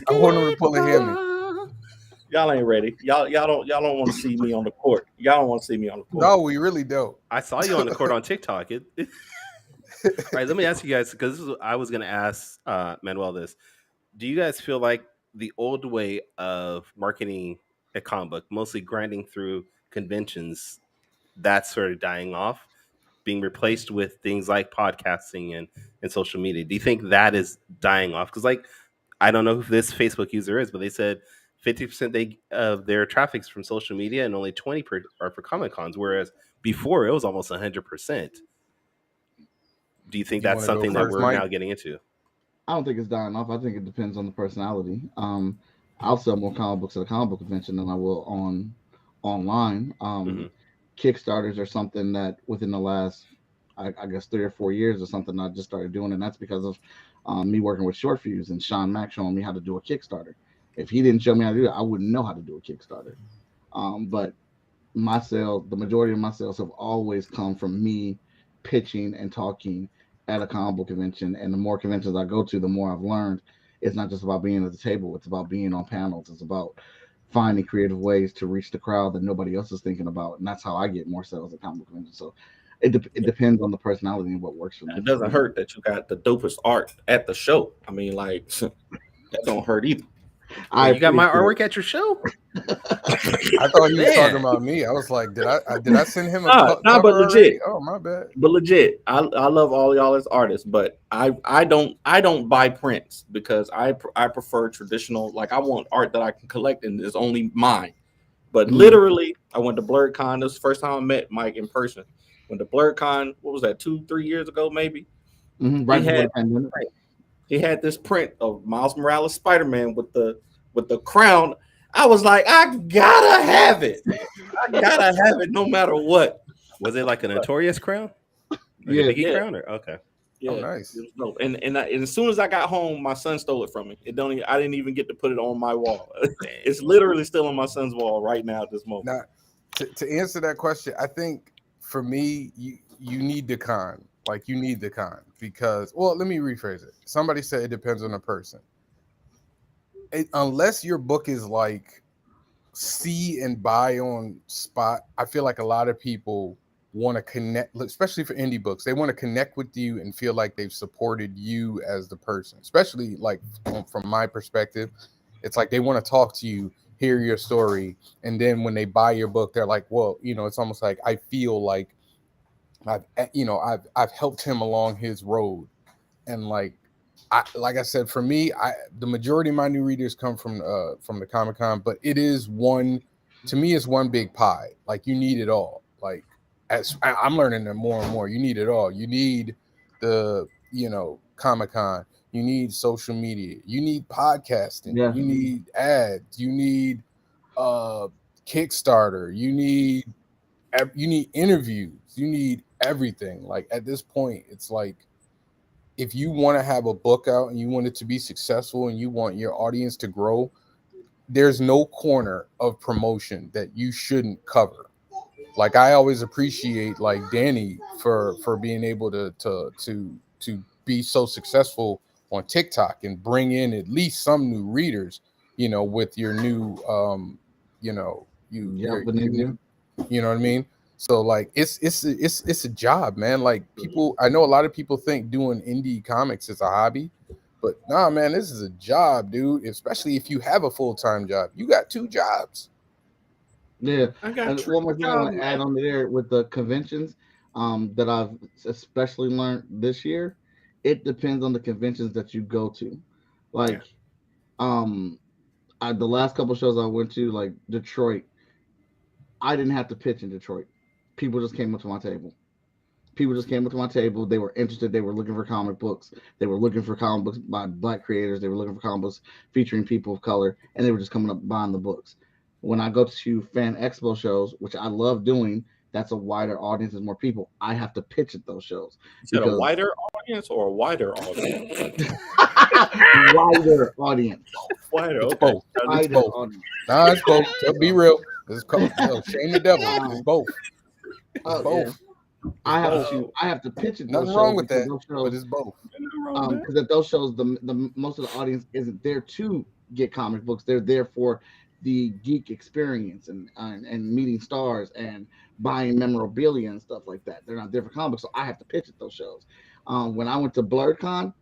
want him to pull a hammy. Y'all ain't ready. Y'all don't want to see me on the court. Y'all don't want to see me on the court. No, we really don't. I saw you on the court on TikTok. right, let me ask you guys, because I was going to ask Manuel this. Do you guys feel like the old way of marketing a comic book, mostly grinding through conventions, that's sort of dying off, being replaced with things like podcasting and social media? Do you think that is dying off? Because, like, I don't know who this Facebook user is, but they said 50% of their traffic's from social media and only 20 are for Comic Cons, whereas before it was almost 100%. Do you think You that's want to go something that first, we're Mike? now getting into? I don't think it's dying off. I think it depends on the personality. I'll sell more comic books at a comic book convention than I will online. Kickstarters are something that within the last, I guess, 3 or 4 years or something, I just started doing, and that's because of me working with Short Fuse and Sean Mack showing me how to do a Kickstarter. If he didn't show me how to do it, I wouldn't know how to do a Kickstarter. But the majority of my sales have always come from me pitching and talking at a comic book convention. And the more conventions I go to, the more I've learned. It's not just about being at the table, it's about being on panels. It's about finding creative ways to reach the crowd that nobody else is thinking about. And that's how I get more sales at comic book conventions. So it depends on the personality and what works for me. It doesn't hurt that you got the dopest art at the show. I mean, like, that don't hurt either. You got my artwork at your show? I thought you were talking about me. I was like, did I send him a but cover legit. already? Oh, my bad. But legit, I love all y'all as artists, but I don't buy prints because I prefer traditional. Like, I want art that I can collect and is only mine. But literally, I went to BlurredCon. This was the first time I met Mike in person. Went to BlurredCon. What was that? 2-3 years ago, maybe. Right before the pandemic. He had this print of Miles Morales Spider-Man with the crown. I was like, I gotta have it. I gotta have it no matter what. Was it like a Notorious crown? Like Yeah, a Biggie crown? Or okay. Yeah, oh, nice. It was dope. And as soon as I got home, my son stole it from me. I didn't even get to put it on my wall. It's literally still on my son's wall right now at this moment. Now, to answer that question, I think for me, you need the con. Like, you need the con because, well, let me rephrase it. Somebody said it depends on the person. Unless your book is like see and buy on spot, I feel like a lot of people want to connect, especially for indie books. They want to connect with you and feel like they've supported you as the person, especially like from my perspective. It's like they want to talk to you, hear your story, and then when they buy your book, they're like, well, it's almost like I feel like I've helped him along his road. And like I said, for me, the majority of my new readers come from the Comic-Con, but it is to me, it's one big pie. Like, you need it all. Like, as I'm learning it more and more, you need it all. You need the, Comic-Con, you need social media, you need podcasting, you need ads, you need Kickstarter, you need interviews, you need everything. Like, at this point, it's like, if you want to have a book out and you want it to be successful and you want your audience to grow, there's no corner of promotion that you shouldn't cover. Like, I always appreciate like Danny for being able to be so successful on TikTok and bring in at least some new readers, with your new you know what I mean? So like it's a job, man. Like, I know a lot of people think doing indie comics is a hobby, but nah, man, this is a job, dude. Especially if you have a full-time job. You got 2 jobs. Yeah. And one more thing I want to add on there with the conventions that I've especially learned this year, it depends on the conventions that you go to. Like the last couple shows I went to, like Detroit, I didn't have to pitch in Detroit. People just came up to my table. They were interested. They were looking for comic books. They were looking for comic books by Black creators. They were looking for comic books featuring people of color, and they were just coming up buying the books. When I go to fan expo shows, which I love doing, that's a wider audience. There's more people. I have to pitch at those shows. Is it a wider audience or a wider audience? Wider audience. Wider. It's Okay. both. It's both. Nah, it's both. So be real. It's shame the devil. It's both. It's both. Yeah. I have to pitch it. Nothing wrong with that, but it's both. Because at those shows, the most of the audience isn't there to get comic books. They're there for the geek experience and meeting stars and buying memorabilia and stuff like that. They're not there for comics, so I have to pitch at those shows. When I went to BlurredCon,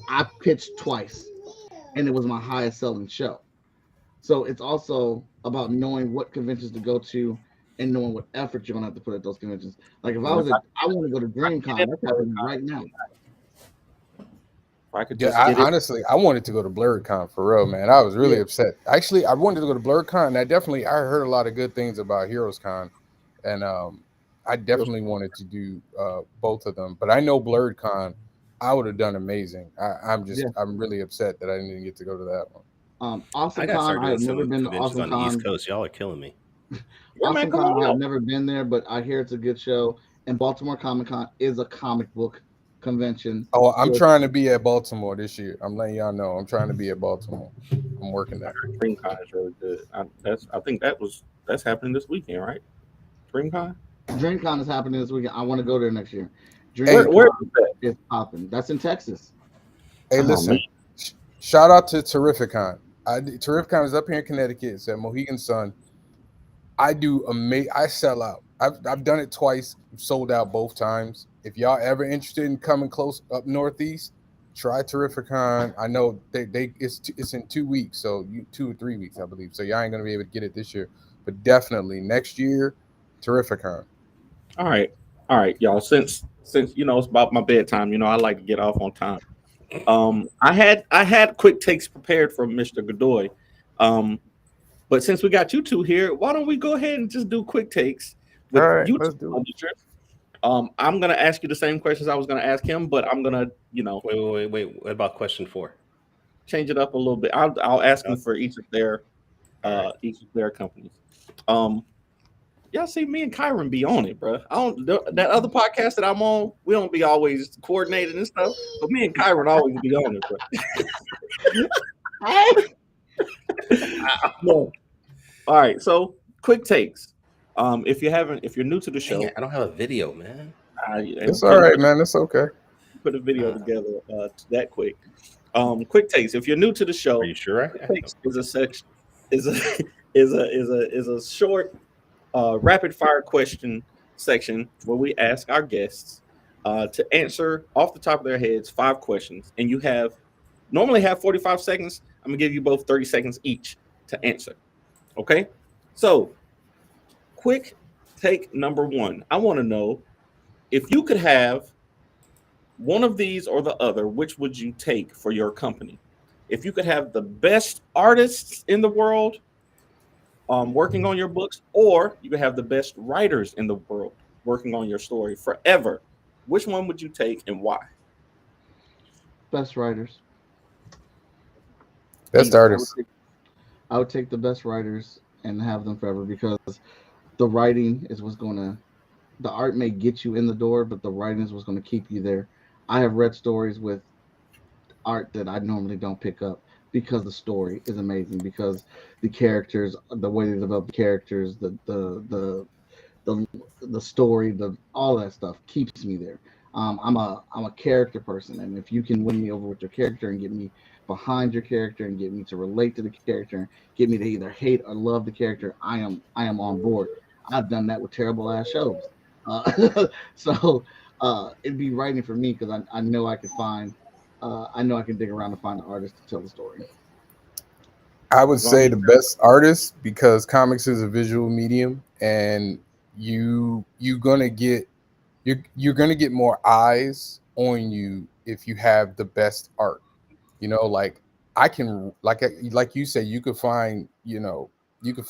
I pitched twice, and it was my highest selling show. So it's also about knowing what conventions to go to and knowing what effort you're gonna have to put at those conventions. Like if I want to go to DreamCon, that's happening right now. I could just get it. Honestly, I wanted to go to BlurredCon for real, man. I was really upset. Actually, I wanted to go to BlurredCon, and I heard a lot of good things about HeroesCon, and I definitely wanted to do both of them. But I know BlurredCon, I would have done amazing. I'm really upset that I didn't get to go to that one. AwesomeCon, I have never been to AwesomeCon. On the East Coast, y'all are killing me. AwesomeCon, I've never been there, but I hear it's a good show. And Baltimore Comic Con is a comic book convention. Oh, I'm trying to be at Baltimore this year. I'm letting y'all know I'm trying to be at Baltimore. I'm working there. DreamCon is really good. I think that's happening this weekend, right? DreamCon is happening this weekend. I want to go there next year. Where is popping? That's in Texas. Hey, listen. Shout out to Terrificon. Terrificon is up here in Connecticut. It's at Mohegan Sun. I do amazing. I sell out. I've done it twice. Sold out both times. If y'all ever interested in coming close up northeast, try Terrificon. I know it's in 2 weeks, so 2 or 3 weeks, I believe. So y'all ain't gonna be able to get it this year, but definitely next year, Terrificon. All right, y'all. Since it's about my bedtime, I like to get off on time. I had quick takes prepared from Mr. Godoy. But since we got you two here, why don't we go ahead and just do quick takes with you two? I'm gonna ask you the same questions I was gonna ask him, but I'm gonna, Wait. What about question 4? Change it up a little bit. I'll ask him for each of their companies. Y'all see me and Kyron be on it, bro. That other podcast that I'm on, we don't be always coordinated and stuff, but me and Kyron always be on it, bro. No. All right, so quick takes. If you're new to the show, I don't have a video, man. It's all right, man. It's okay. Put a video together that quick. Quick takes. If you're new to the show, are you sure? Is a short rapid fire question section where we ask our guests to answer off the top of their heads 5 questions, and you normally have 45 seconds. I'm gonna give you both 30 seconds each to answer. Okay, so quick take number 1. I want to know, if you could have one of these or the other, which would you take for your company? If you could have the best artists in the world working on your books, or you could have the best writers in the world working on your story forever, which one would you take and why? Best writers. Best artists. I would take the best writers and have them forever, because the writing is the art may get you in the door, but the writing is what's going to keep you there. I have read stories with art that I normally don't pick up because the story is amazing, because the characters, the way they develop the characters, the story, all that stuff keeps me there. I'm a character person, and if you can win me over with your character and get me behind your character and get me to relate to the character and get me to either hate or love the character, I am on board. I've done that with terrible ass shows. So it'd be writing for me, because I know I can find I know I can dig around and find an artist to tell the story. I would say the best artist, because comics is a visual medium, and you're gonna get more eyes on you if you have the best art. Like I can, like you say, you could find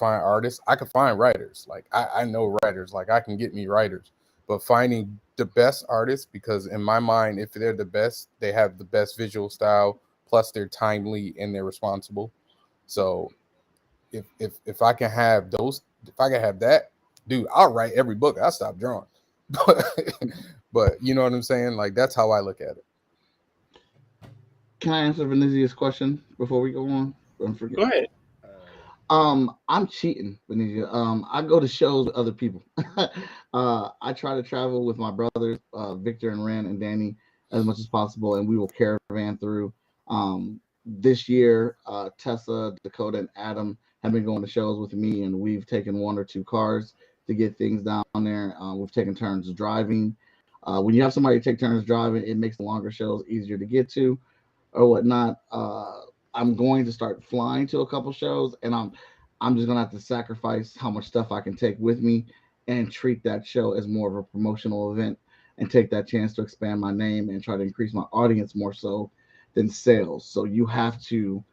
artists. I could find writers. Like I know writers. Like I can get me writers. But finding the best artists, because in my mind, if they're the best, they have the best visual style, plus they're timely and they're responsible. So if I can have that, dude, I'll write every book. I'll stop drawing. But you know what I'm saying? Like, that's how I look at it. Can I answer Venezia's question before we go on? Go ahead. I'm cheating, Venezia. I go to shows with other people. I try to travel with my brothers, Victor and Ren and Danny, as much as possible, and we will caravan through. This year, Tessa, Dakota, and Adam have been going to shows with me, and we've taken 1 or 2 cars to get things down there. We've taken turns driving. When you have somebody take turns driving, it makes the longer shows easier to get to or whatnot. I'm going to start flying to a couple shows, and I'm just gonna have to sacrifice how much stuff I can take with me and treat that show as more of a promotional event and take that chance to expand my name and try to increase my audience more so than sales. So you have to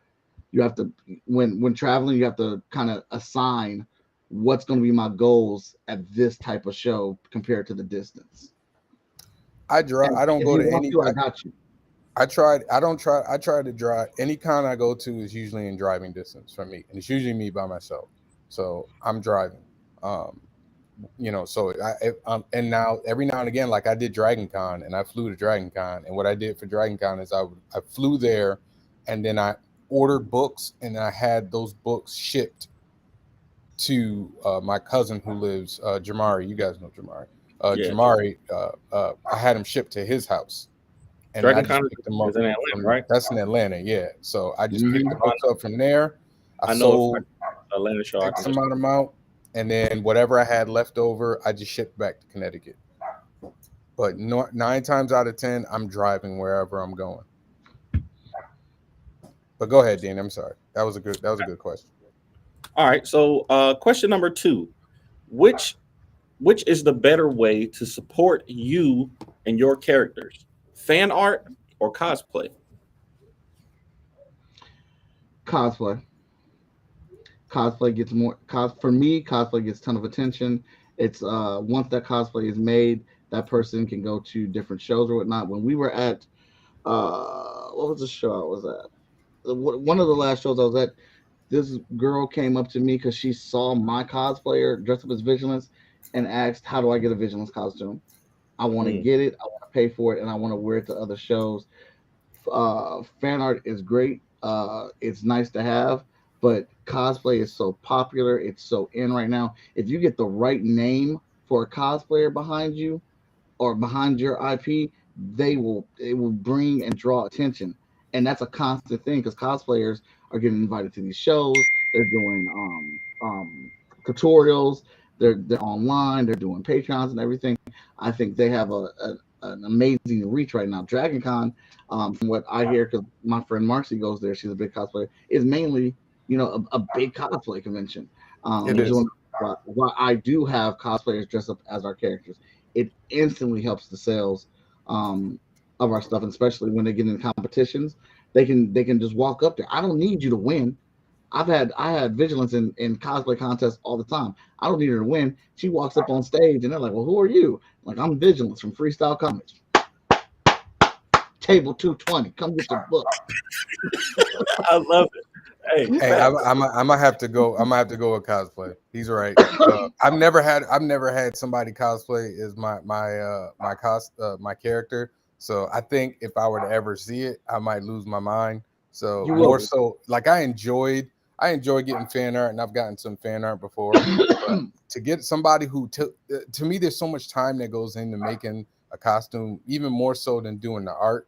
when traveling, you have to kind of assign what's going to be my goals at this type of show compared to the distance. I don't go to any. I got you. I try to drive. Any con I go to is usually in driving distance for me, and it's usually me by myself. So I'm driving. So and now every now and again, like I did Dragon Con, and I flew to Dragon Con, and what I did for Dragon Con is I flew there, and then I ordered books, and I had those books shipped to my cousin who lives Jamari. You guys know Jamari. Jamari. I had him shipped to his house. And Dragon I just Con picked them up is in Atlanta, right? That's in Atlanta, yeah. So I just picked the books up from there. I know sold Atlanta show. X amount of amount, and then whatever I had left over, I just shipped back to Connecticut. But 9 times out of 10, I'm driving wherever I'm going. But go ahead, Dean. I'm sorry. That was a good question. All right. So question number 2. Which is the better way to support you and your characters? Fan art or cosplay? Cosplay. Cosplay gets more for me. Cosplay gets a ton of attention. It's once that cosplay is made, that person can go to different shows or whatnot. When we were at what was the show I was at? One of the last shows I was at, this girl came up to me because she saw my cosplayer dressed up as Vigilance and asked, "How do I get a Vigilance costume? I want to get it. I want to pay for it, and I want to wear it to other shows." Fan art is great. It's nice to have, but cosplay is so popular. It's so in right now. If you get the right name for a cosplayer behind you or behind your IP, it will bring and draw attention. And that's a constant thing because cosplayers are getting invited to these shows. They're doing tutorials. They're online. They're doing Patreons and everything. I think they have an amazing reach right now. Dragon Con, from what I hear, because my friend Marcy goes there, she's a big cosplayer, is mainly a big cosplay convention. It is. Why I do have cosplayers dress up as our characters. It instantly helps the sales of our stuff, and especially when they get in competitions, they can just walk up there. I don't need you to win. I had Vigilance in cosplay contests all the time. I don't need her to win. She walks up on stage and they're like, "Well, who are you?" I'm like, "I'm Vigilance from Freestyle Comics. Table 220. Come get your book." I love it. Hey, I'm gonna have to go. I'm gonna have to go with cosplay. He's right. I've never had somebody cosplay as my character. So I think if I were to ever see it, I might lose my mind. So more so, like I enjoy getting fan art, and I've gotten some fan art before. But to get somebody who to me, there's so much time that goes into making a costume, even more so than doing the art.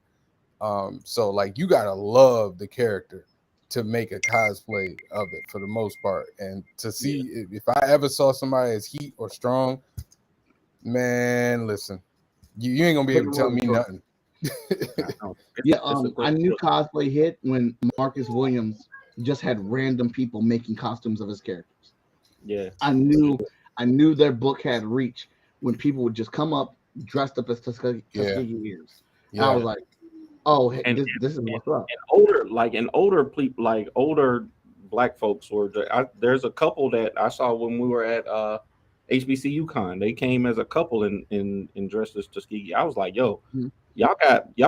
So like you gotta love the character to make a cosplay of it for the most part. And to see if I ever saw somebody as Heat or Strong, man, listen, you ain't gonna be able to tell me nothing. I knew cosplay hit when Marcus Williams just had random people making costumes of his characters. Yeah, I knew their book had reach when people would just come up dressed up as Tuskegee ears. Yeah. I was like, "Oh, hey, this is what's up." And older people, like older Black folks were. There's a couple that I saw when we were at HBCU Con. They came as a couple in dressed as Tuskegee. I was like, "Yo, y'all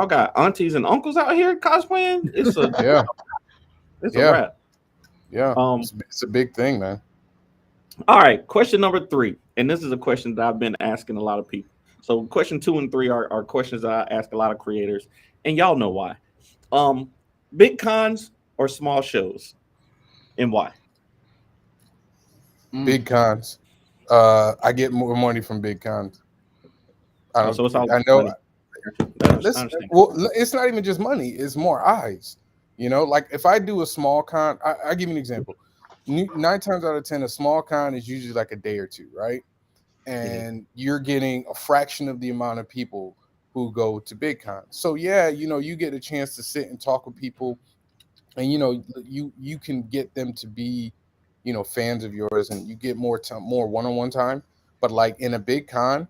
got aunties and uncles out here cosplaying." It's a it's a wrap. Yeah, it's a big thing, man. All right, question number 3, and this is a question that I've been asking a lot of people. So question 2 and 3 are questions that I ask a lot of creators, and y'all know why. Big cons or small shows, and why? Big cons. I get more money from big cons. I know. Listen, well, it's not even just money; it's more eyes. Like if I do a small con, I give you an example. 9 times out of 10, a small con is usually like a day or two, right? and you're getting a fraction of the amount of people who go to big cons. So yeah, you get a chance to sit and talk with people, and you can get them to be fans of yours, and you get more one-on-one time. But like in a big con,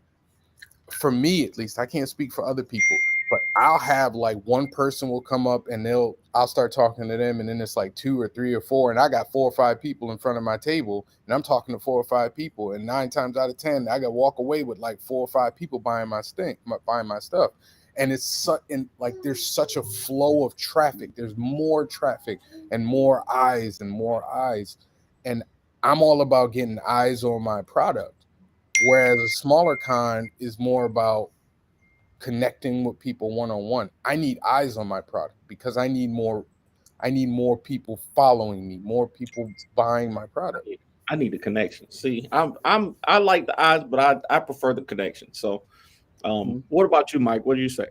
for me at least, I can't speak for other people, but I'll have like one person will come up and I'll start talking to them, and then it's like 2 or 3 or 4, and I got 4 or 5 people in front of my table, and I'm talking to 4 or 5 people, and 9 times out of 10 I got to walk away with like 4 or 5 people buying my stuff. And there's such a flow of traffic. There's more traffic and more eyes, and I'm all about getting eyes on my product. Whereas a smaller con is more about connecting with people one-on-one. I need eyes on my product because I need more people following me, more people buying my product. I need a connection. See, I like the eyes, but I prefer the connection. So what about you, Mike? What do you say?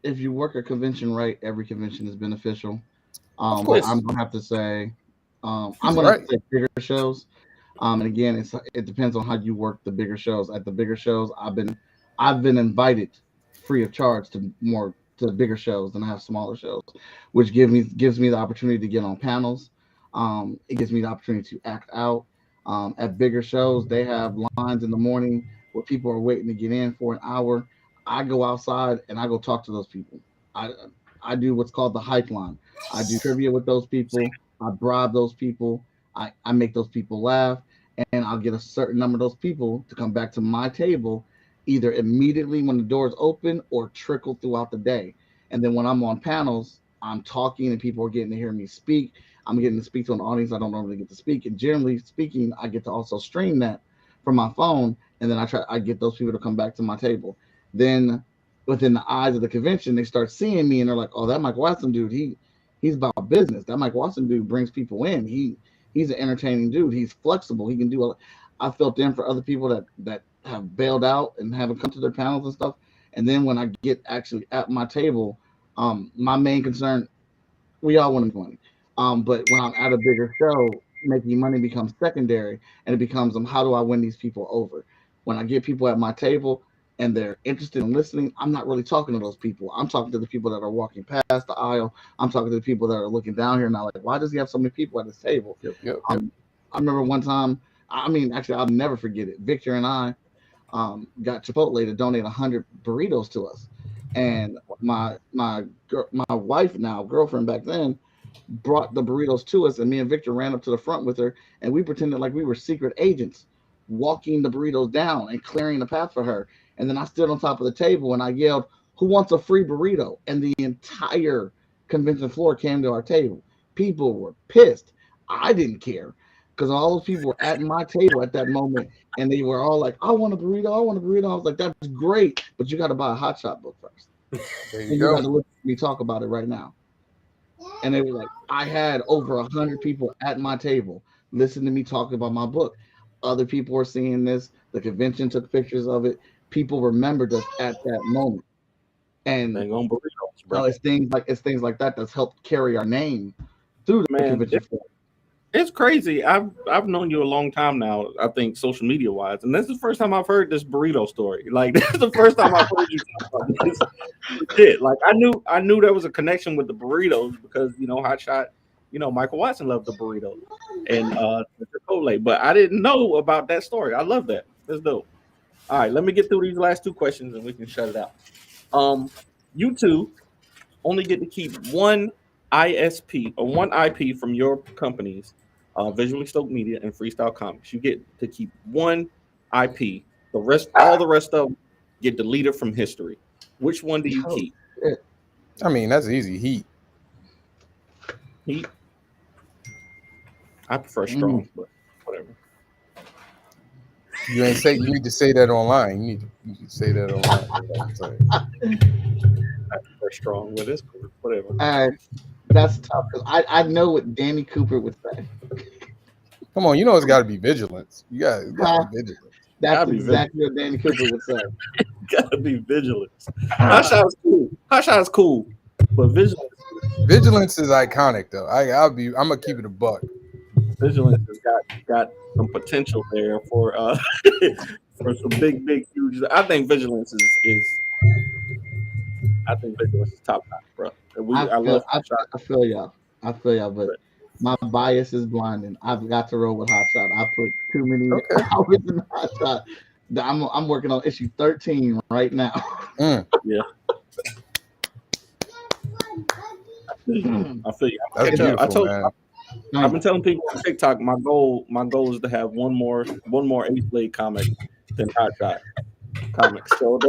If you work a convention right, every convention is beneficial. Of But course. I'm gonna have to say bigger shows. And again, it depends on how you work the bigger shows. At the bigger shows, I've been invited free of charge to bigger shows than I have smaller shows, which gives me the opportunity to get on panels. It gives me the opportunity to act out. At bigger shows, they have lines in the morning where people are waiting to get in for an hour. I go outside and I go talk to those people. I do what's called the hype line. I do trivia with those people. I bribe those people. I make those people laugh, and I'll get a certain number of those people to come back to my table either immediately when the doors open or trickle throughout the day. And then when I'm on panels, I'm talking and people are getting to hear me speak. I'm getting to speak to an audience I don't normally get to speak. And generally speaking, I get to also stream that from my phone, and then I get those people to come back to my table. Then within the eyes of the convention, they start seeing me and they're like, oh, that Mike Watson dude, he's about business. That Mike Watson dude brings people in. He's an entertaining dude. He's flexible. He can do I felt in for other people that have bailed out and haven't come to their panels and stuff. And then when I get actually at my table, my main concern, we all want to make money. But when I'm at a bigger show, making money becomes secondary, and it becomes how do I win these people over? When I get people at my table and they're interested in listening, I'm not really talking to those people. I'm talking to the people that are walking past the aisle. I'm talking to the people that are looking down here now, like, why does he have so many people at his table? Yep. I remember one time, actually, I'll never forget it. Victor and I got Chipotle to donate 100 burritos to us. And my wife now, girlfriend back then, brought the burritos to us, and me and Victor ran up to the front with her, and we pretended like we were secret agents, walking the burritos down and clearing the path for her. And then I stood on top of the table and I yelled, who wants a free burrito? And the entire convention floor came to our table. People were pissed. I didn't care because all those people were at my table at that moment, and they were all like, I want a burrito. I want a burrito. I was like, that's great, but you got to buy a Hot Shot book first. There you go. got to listen to me talk about it right now. And they were like, I had over 100 people at my table listen to me talk about my book. Other people were seeing this. The convention took pictures of it. People remembered us at that moment. And it's things like that that's helped carry our name through the convention. It's crazy. I've known you a long time now, I think social media wise, and this is the first time I've heard this burrito story. Like, this is the first time I've heard you talk about this. Shit. Like, I knew there was a connection with the burritos because Hot Shot, Michael Watson loved the burrito and Chipotle, but I didn't know about that story. I love that. That's dope. All right, let me get through these last 2 questions and we can shut it out. You two only get to keep one ISP or one IP from your companies, Visually Stoked Media and Freestyle Comics. You get to keep one IP. All the rest of them get deleted from history. Which one do you keep? I mean, that's easy. Heat. I prefer Strong, but whatever. You need to say that online. You need to say that online. I prefer Strong, but it's cool. Whatever. That's tough because I know what Danny Cooper would say. Come on, it's got to be vigilance. You got to be vigilant. That's exactly what Danny Cooper would say. Gotta be vigilance. Hot Shot is cool, but vigilance is iconic though. I'm gonna keep it a buck. Vigilance has got some potential there for for some big, huge. I think Vigilance is top notch, bro. I love Hot Shot. I feel y'all, but my bias is blinding. I've got to roll with Hot Shot. I put too many hours in Hot Shot. I'm working on issue 13 right now. Yeah. I feel you. That's beautiful, I've been telling people on TikTok my goal is to have one more Eighth Blade comic than Hot Shot comics. So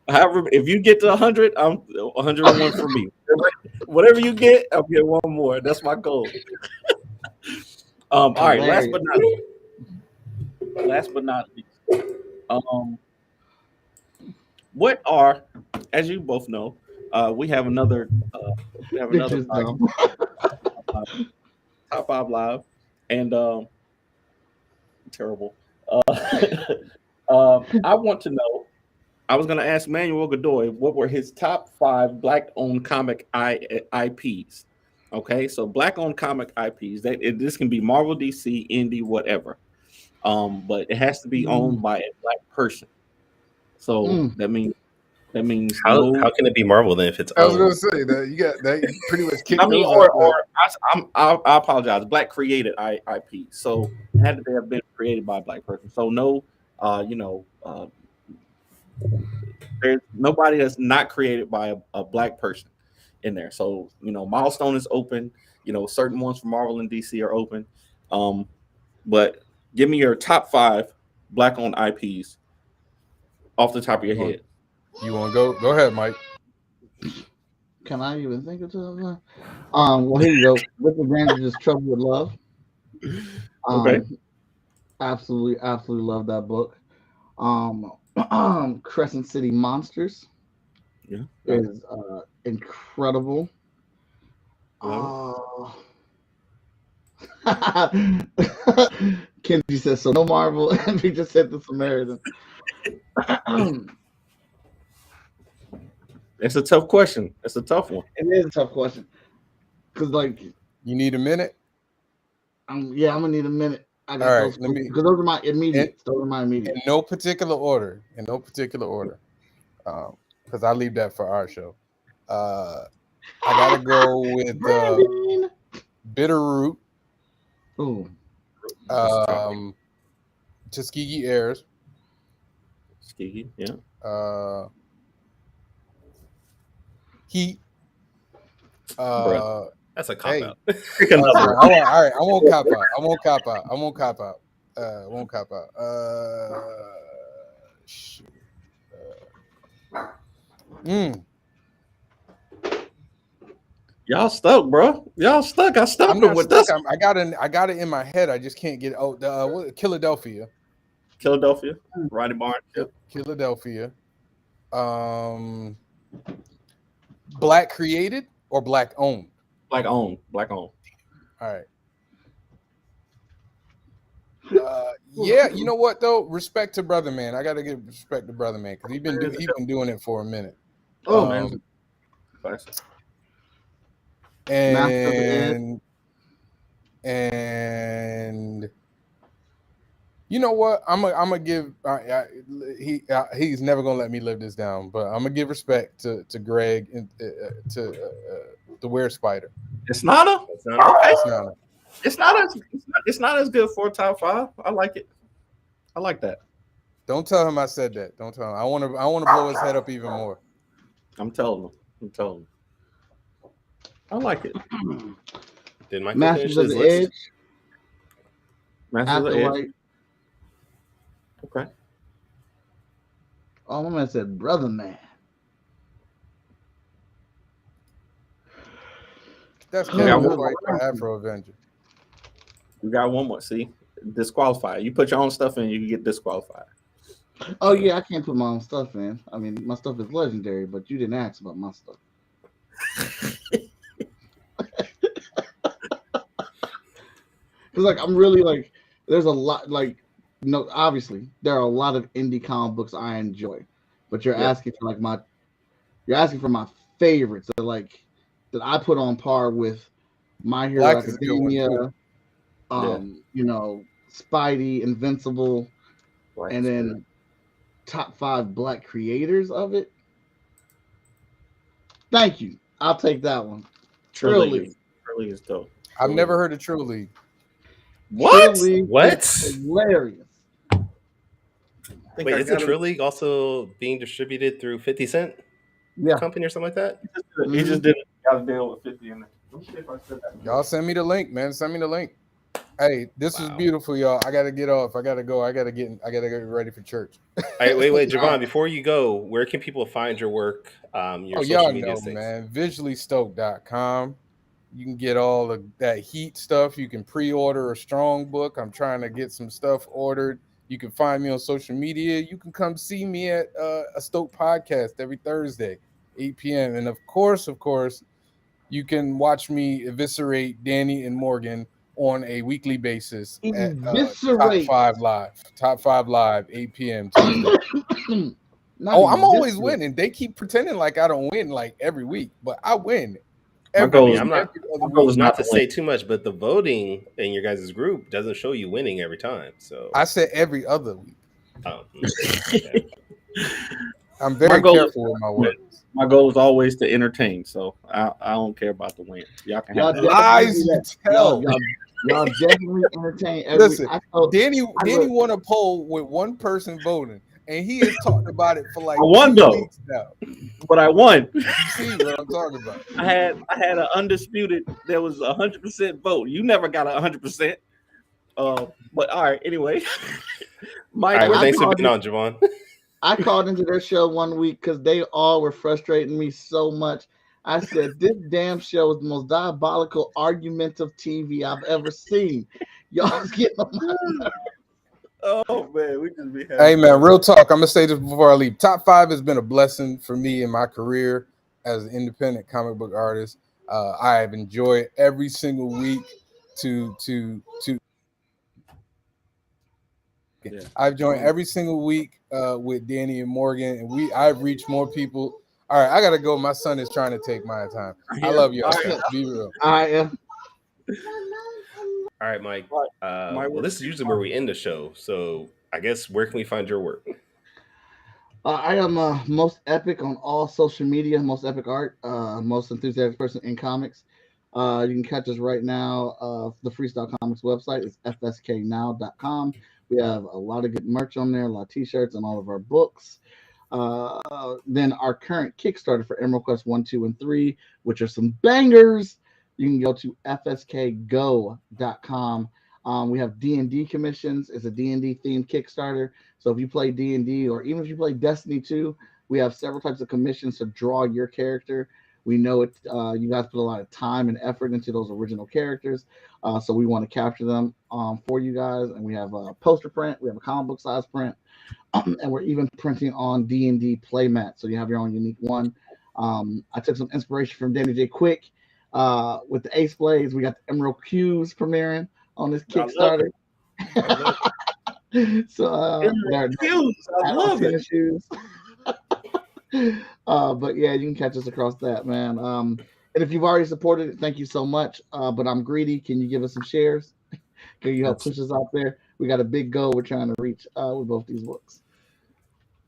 however, if you get to 100, I'm 101 for me. Whatever you get, I'll get one more. That's my goal. All right. Last but not least, what are, as you both know, we have another top 5 live, and terrible. I want to know. I was going to ask Manuel Godoy what were his top 5 Black-owned comic IPs. Okay, so Black-owned comic IPs. This can be Marvel, DC, Indie, whatever. But it has to be owned by a Black person. So that means how can it be Marvel then if it's I was going to say that you got that pretty much kicked. I apologize. Black created IP, so it had to have been created by a Black person. So no, there's nobody that's not created by a Black person in there. So Milestone is open. Certain ones from Marvel and DC are open. But give me your top 5 Black-owned IPs off the top of your head. You want to go? Go ahead, Mike. Can I even think of something? Well, here you go. Richard Brandage's Trouble with Love. Okay. Absolutely love that book. Crescent City Monsters. Yeah. Is incredible. Kenji says so. No Marvel, and he just said the Samaritan. It's a tough question. It's a tough one. It is a tough question because, you need a minute. I'm gonna need a minute. I got all right, because those are my immediate. In no particular order. Because I leave that for our show. I gotta go with Bitterroot. Ooh. Tuskegee Airs. Tuskegee, yeah. Heat. That's a cop out. All right, I won't cop out. Y'all stuck, bro. Y'all stuck. I stopped them with this. I got it in my head. I just can't get Philadelphia. Roddy Barnes. Yep. Philadelphia. Black created or Black owned? Black owned. All right. Yeah, you know what though? Respect to Brother Man. I gotta give respect to Brother Man because he's been doing it for a minute. Oh man. And you know what? I'm gonna give. He's never gonna let me live this down, but I'm gonna give respect to Greg and to the Weird Spider. It's not as good for a top 5. I like it. I like that. Don't tell him I said that. Don't tell him. I want to blow his head up even more. I'm telling him. I like it. Did Michael Masters of the Edge? Masters of the Edge. Okay. Oh, my man said Brother Man. That's right for Afro Avenger. You got one more. See, disqualified. You put your own stuff in, you get disqualified. Oh yeah, I can't put my own stuff in. I mean, my stuff is legendary, but you didn't ask about my stuff. Because I'm really there's a lot obviously there are a lot of indie comic books I enjoy, but you're asking for my favorites that I put on par with My Hero Academia, You know, Spidey, Invincible, Right. and then top 5 black creators of it. Thank you. I'll take that one. True League is dope. I've never heard of True League. What? True League What? is hilarious. Wait, isn't True League also being distributed through 50 Cent company or something like that? He just did a deal with 50 in it. Let me see if I said that. Y'all send me the link, man. Send me the link. Hey, this was beautiful, y'all. I gotta get off. I gotta go. I gotta get ready for church. Right, wait, Javon. Before you go, where can people find your work? Your social media know, man. Visuallystoked.com. You can get all of that heat stuff. You can pre-order a strong book. I'm trying to get some stuff ordered. You can find me on social media. You can come see me at a Stoke podcast every Thursday, 8 p.m. And of course, you can watch me eviscerate Danny and Morgan on a weekly basis at Top 5 Live, 8 p.m. Tuesday. I'm always winning. They keep pretending like I don't win like every week, but I win. My goal is not to say too much, but the voting in your guys' group doesn't show you winning every time. So I said every other week. Oh, okay. I'm very careful with my words. My goal is always to entertain, so I don't care about the win. Y'all can have lies you tell. Y'all definitely entertain. Listen, Danny won a poll with one person voting, and he has talked about it for like 2 weeks now. But I won. You see what I'm talking about? I had an undisputed. There was 100% vote. You never got 100%. But all right. Anyway, Mike, thanks for being on, Javon. I called into their show one week because they all were frustrating me so much. I said, this damn show is the most diabolical, argumentative TV I've ever seen. Y'all's getting on my nerves. Oh, man. We just be happy. Hey, man, real talk. I'm going to say this before I leave. Top 5 has been a blessing for me in my career as an independent comic book artist. I have enjoyed every single week I've joined every single week with Danny and Morgan, and I've reached more people. All right, I gotta go. My son is trying to take my time. I love you. Be real. All right, Mike. Well, this is usually where we end the show. So I guess where can we find your work? I am most epic on all social media, most epic art, most enthusiastic person in comics. You can catch us right now. The Freestyle Comics website is fsknow.com. We have a lot of good merch on there, a lot of t-shirts, and all of our books. Then our current Kickstarter for Emerald Quest 1, 2, and 3, which are some bangers. You can go to fskgo.com. We have D&D commissions. It's a D&D themed Kickstarter. So if you play D&D or even if you play Destiny 2, we have several types of commissions to draw your character. We know it. You guys put a lot of time and effort into those original characters, so we want to capture them for you guys. And we have a poster print, we have a comic book size print, and we're even printing on D&D playmat, so you have your own unique one. I took some inspiration from Danny J. Quick with the Ace Blades. We got the Emerald Qs premiering on this Kickstarter. So I love it. Shoes. But yeah, you can catch us across that, man. And if you've already supported it, thank you so much. But I'm greedy. Can you give us some shares? Can you help push us out there? We got a big goal we're trying to reach with both these books.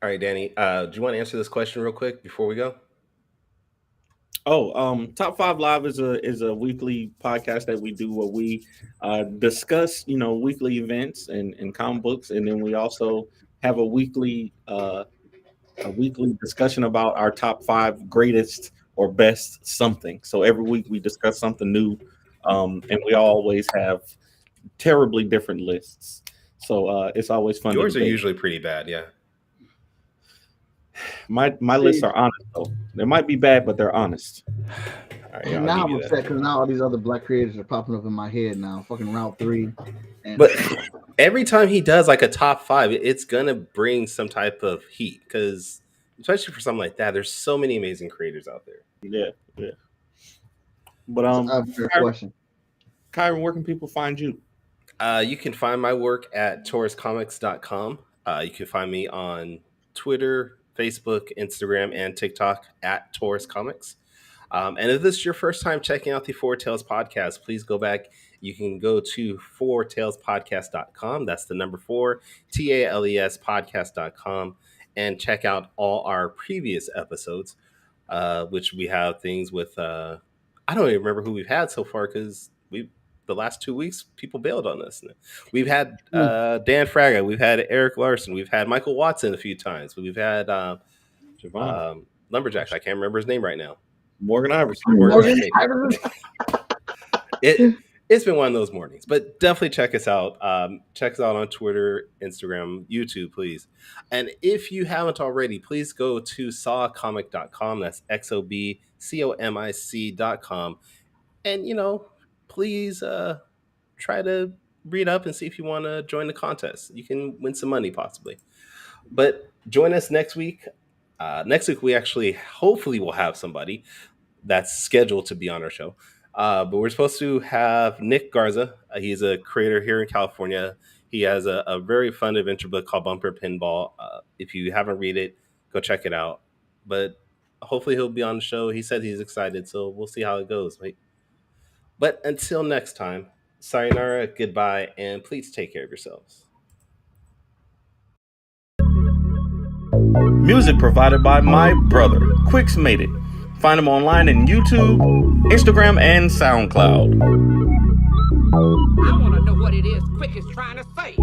All right, Danny. Do you want to answer this question real quick before we go? Top 5 Live is a weekly podcast that we do where we discuss, weekly events and comic books, and then we also have a weekly discussion about our top 5 greatest or best something. So every week we discuss something new, and we always have terribly different lists. So it's always fun. Yours are usually pretty bad, yeah. My lists are honest though. They might be bad, but they're honest. All right, now I'm upset because now all these other black creators are popping up in my head now. Fucking Route 3. But every time he does like a top 5, it's gonna bring some type of heat because, especially for something like that, there's so many amazing creators out there. Yeah. But question, Kyron, where can people find you? You can find my work at tauruscomics.com. You can find me on Twitter, Facebook, Instagram, and TikTok at Taurus Comics. And if this is your first time checking out the Four Tales podcast, please go back you can go to 4talespodcast.com. That's the number 4, TALES podcast.com, and check out all our previous episodes, which we have things with, I don't even remember who we've had so far because the last 2 weeks, people bailed on us. We've had Dan Fraga, we've had Eric Larson, we've had Michael Watson a few times, we've had Lumberjacks. I can't remember his name right now. Morgan Iverson. It's been one of those mornings, but definitely check us out. Check us out on Twitter, Instagram, YouTube, please. And if you haven't already, please go to sawcomic.com. That's XOBCOMIC.com. And, please try to read up and see if you want to join the contest. You can win some money, possibly. But join us next week. Next week, we actually hopefully will have somebody that's scheduled to be on our show. But we're supposed to have Nick Garza. He's a creator here in California. He has a very fun adventure book called Bumper Pinball. If you haven't read it, go check it out. But hopefully he'll be on the show. He said he's excited, so we'll see how it goes. But until next time, sayonara, goodbye, and please take care of yourselves. Music provided by my brother, Quix Made It. Find him online in YouTube, Instagram, and SoundCloud. I want to know what it is Quick is trying to say.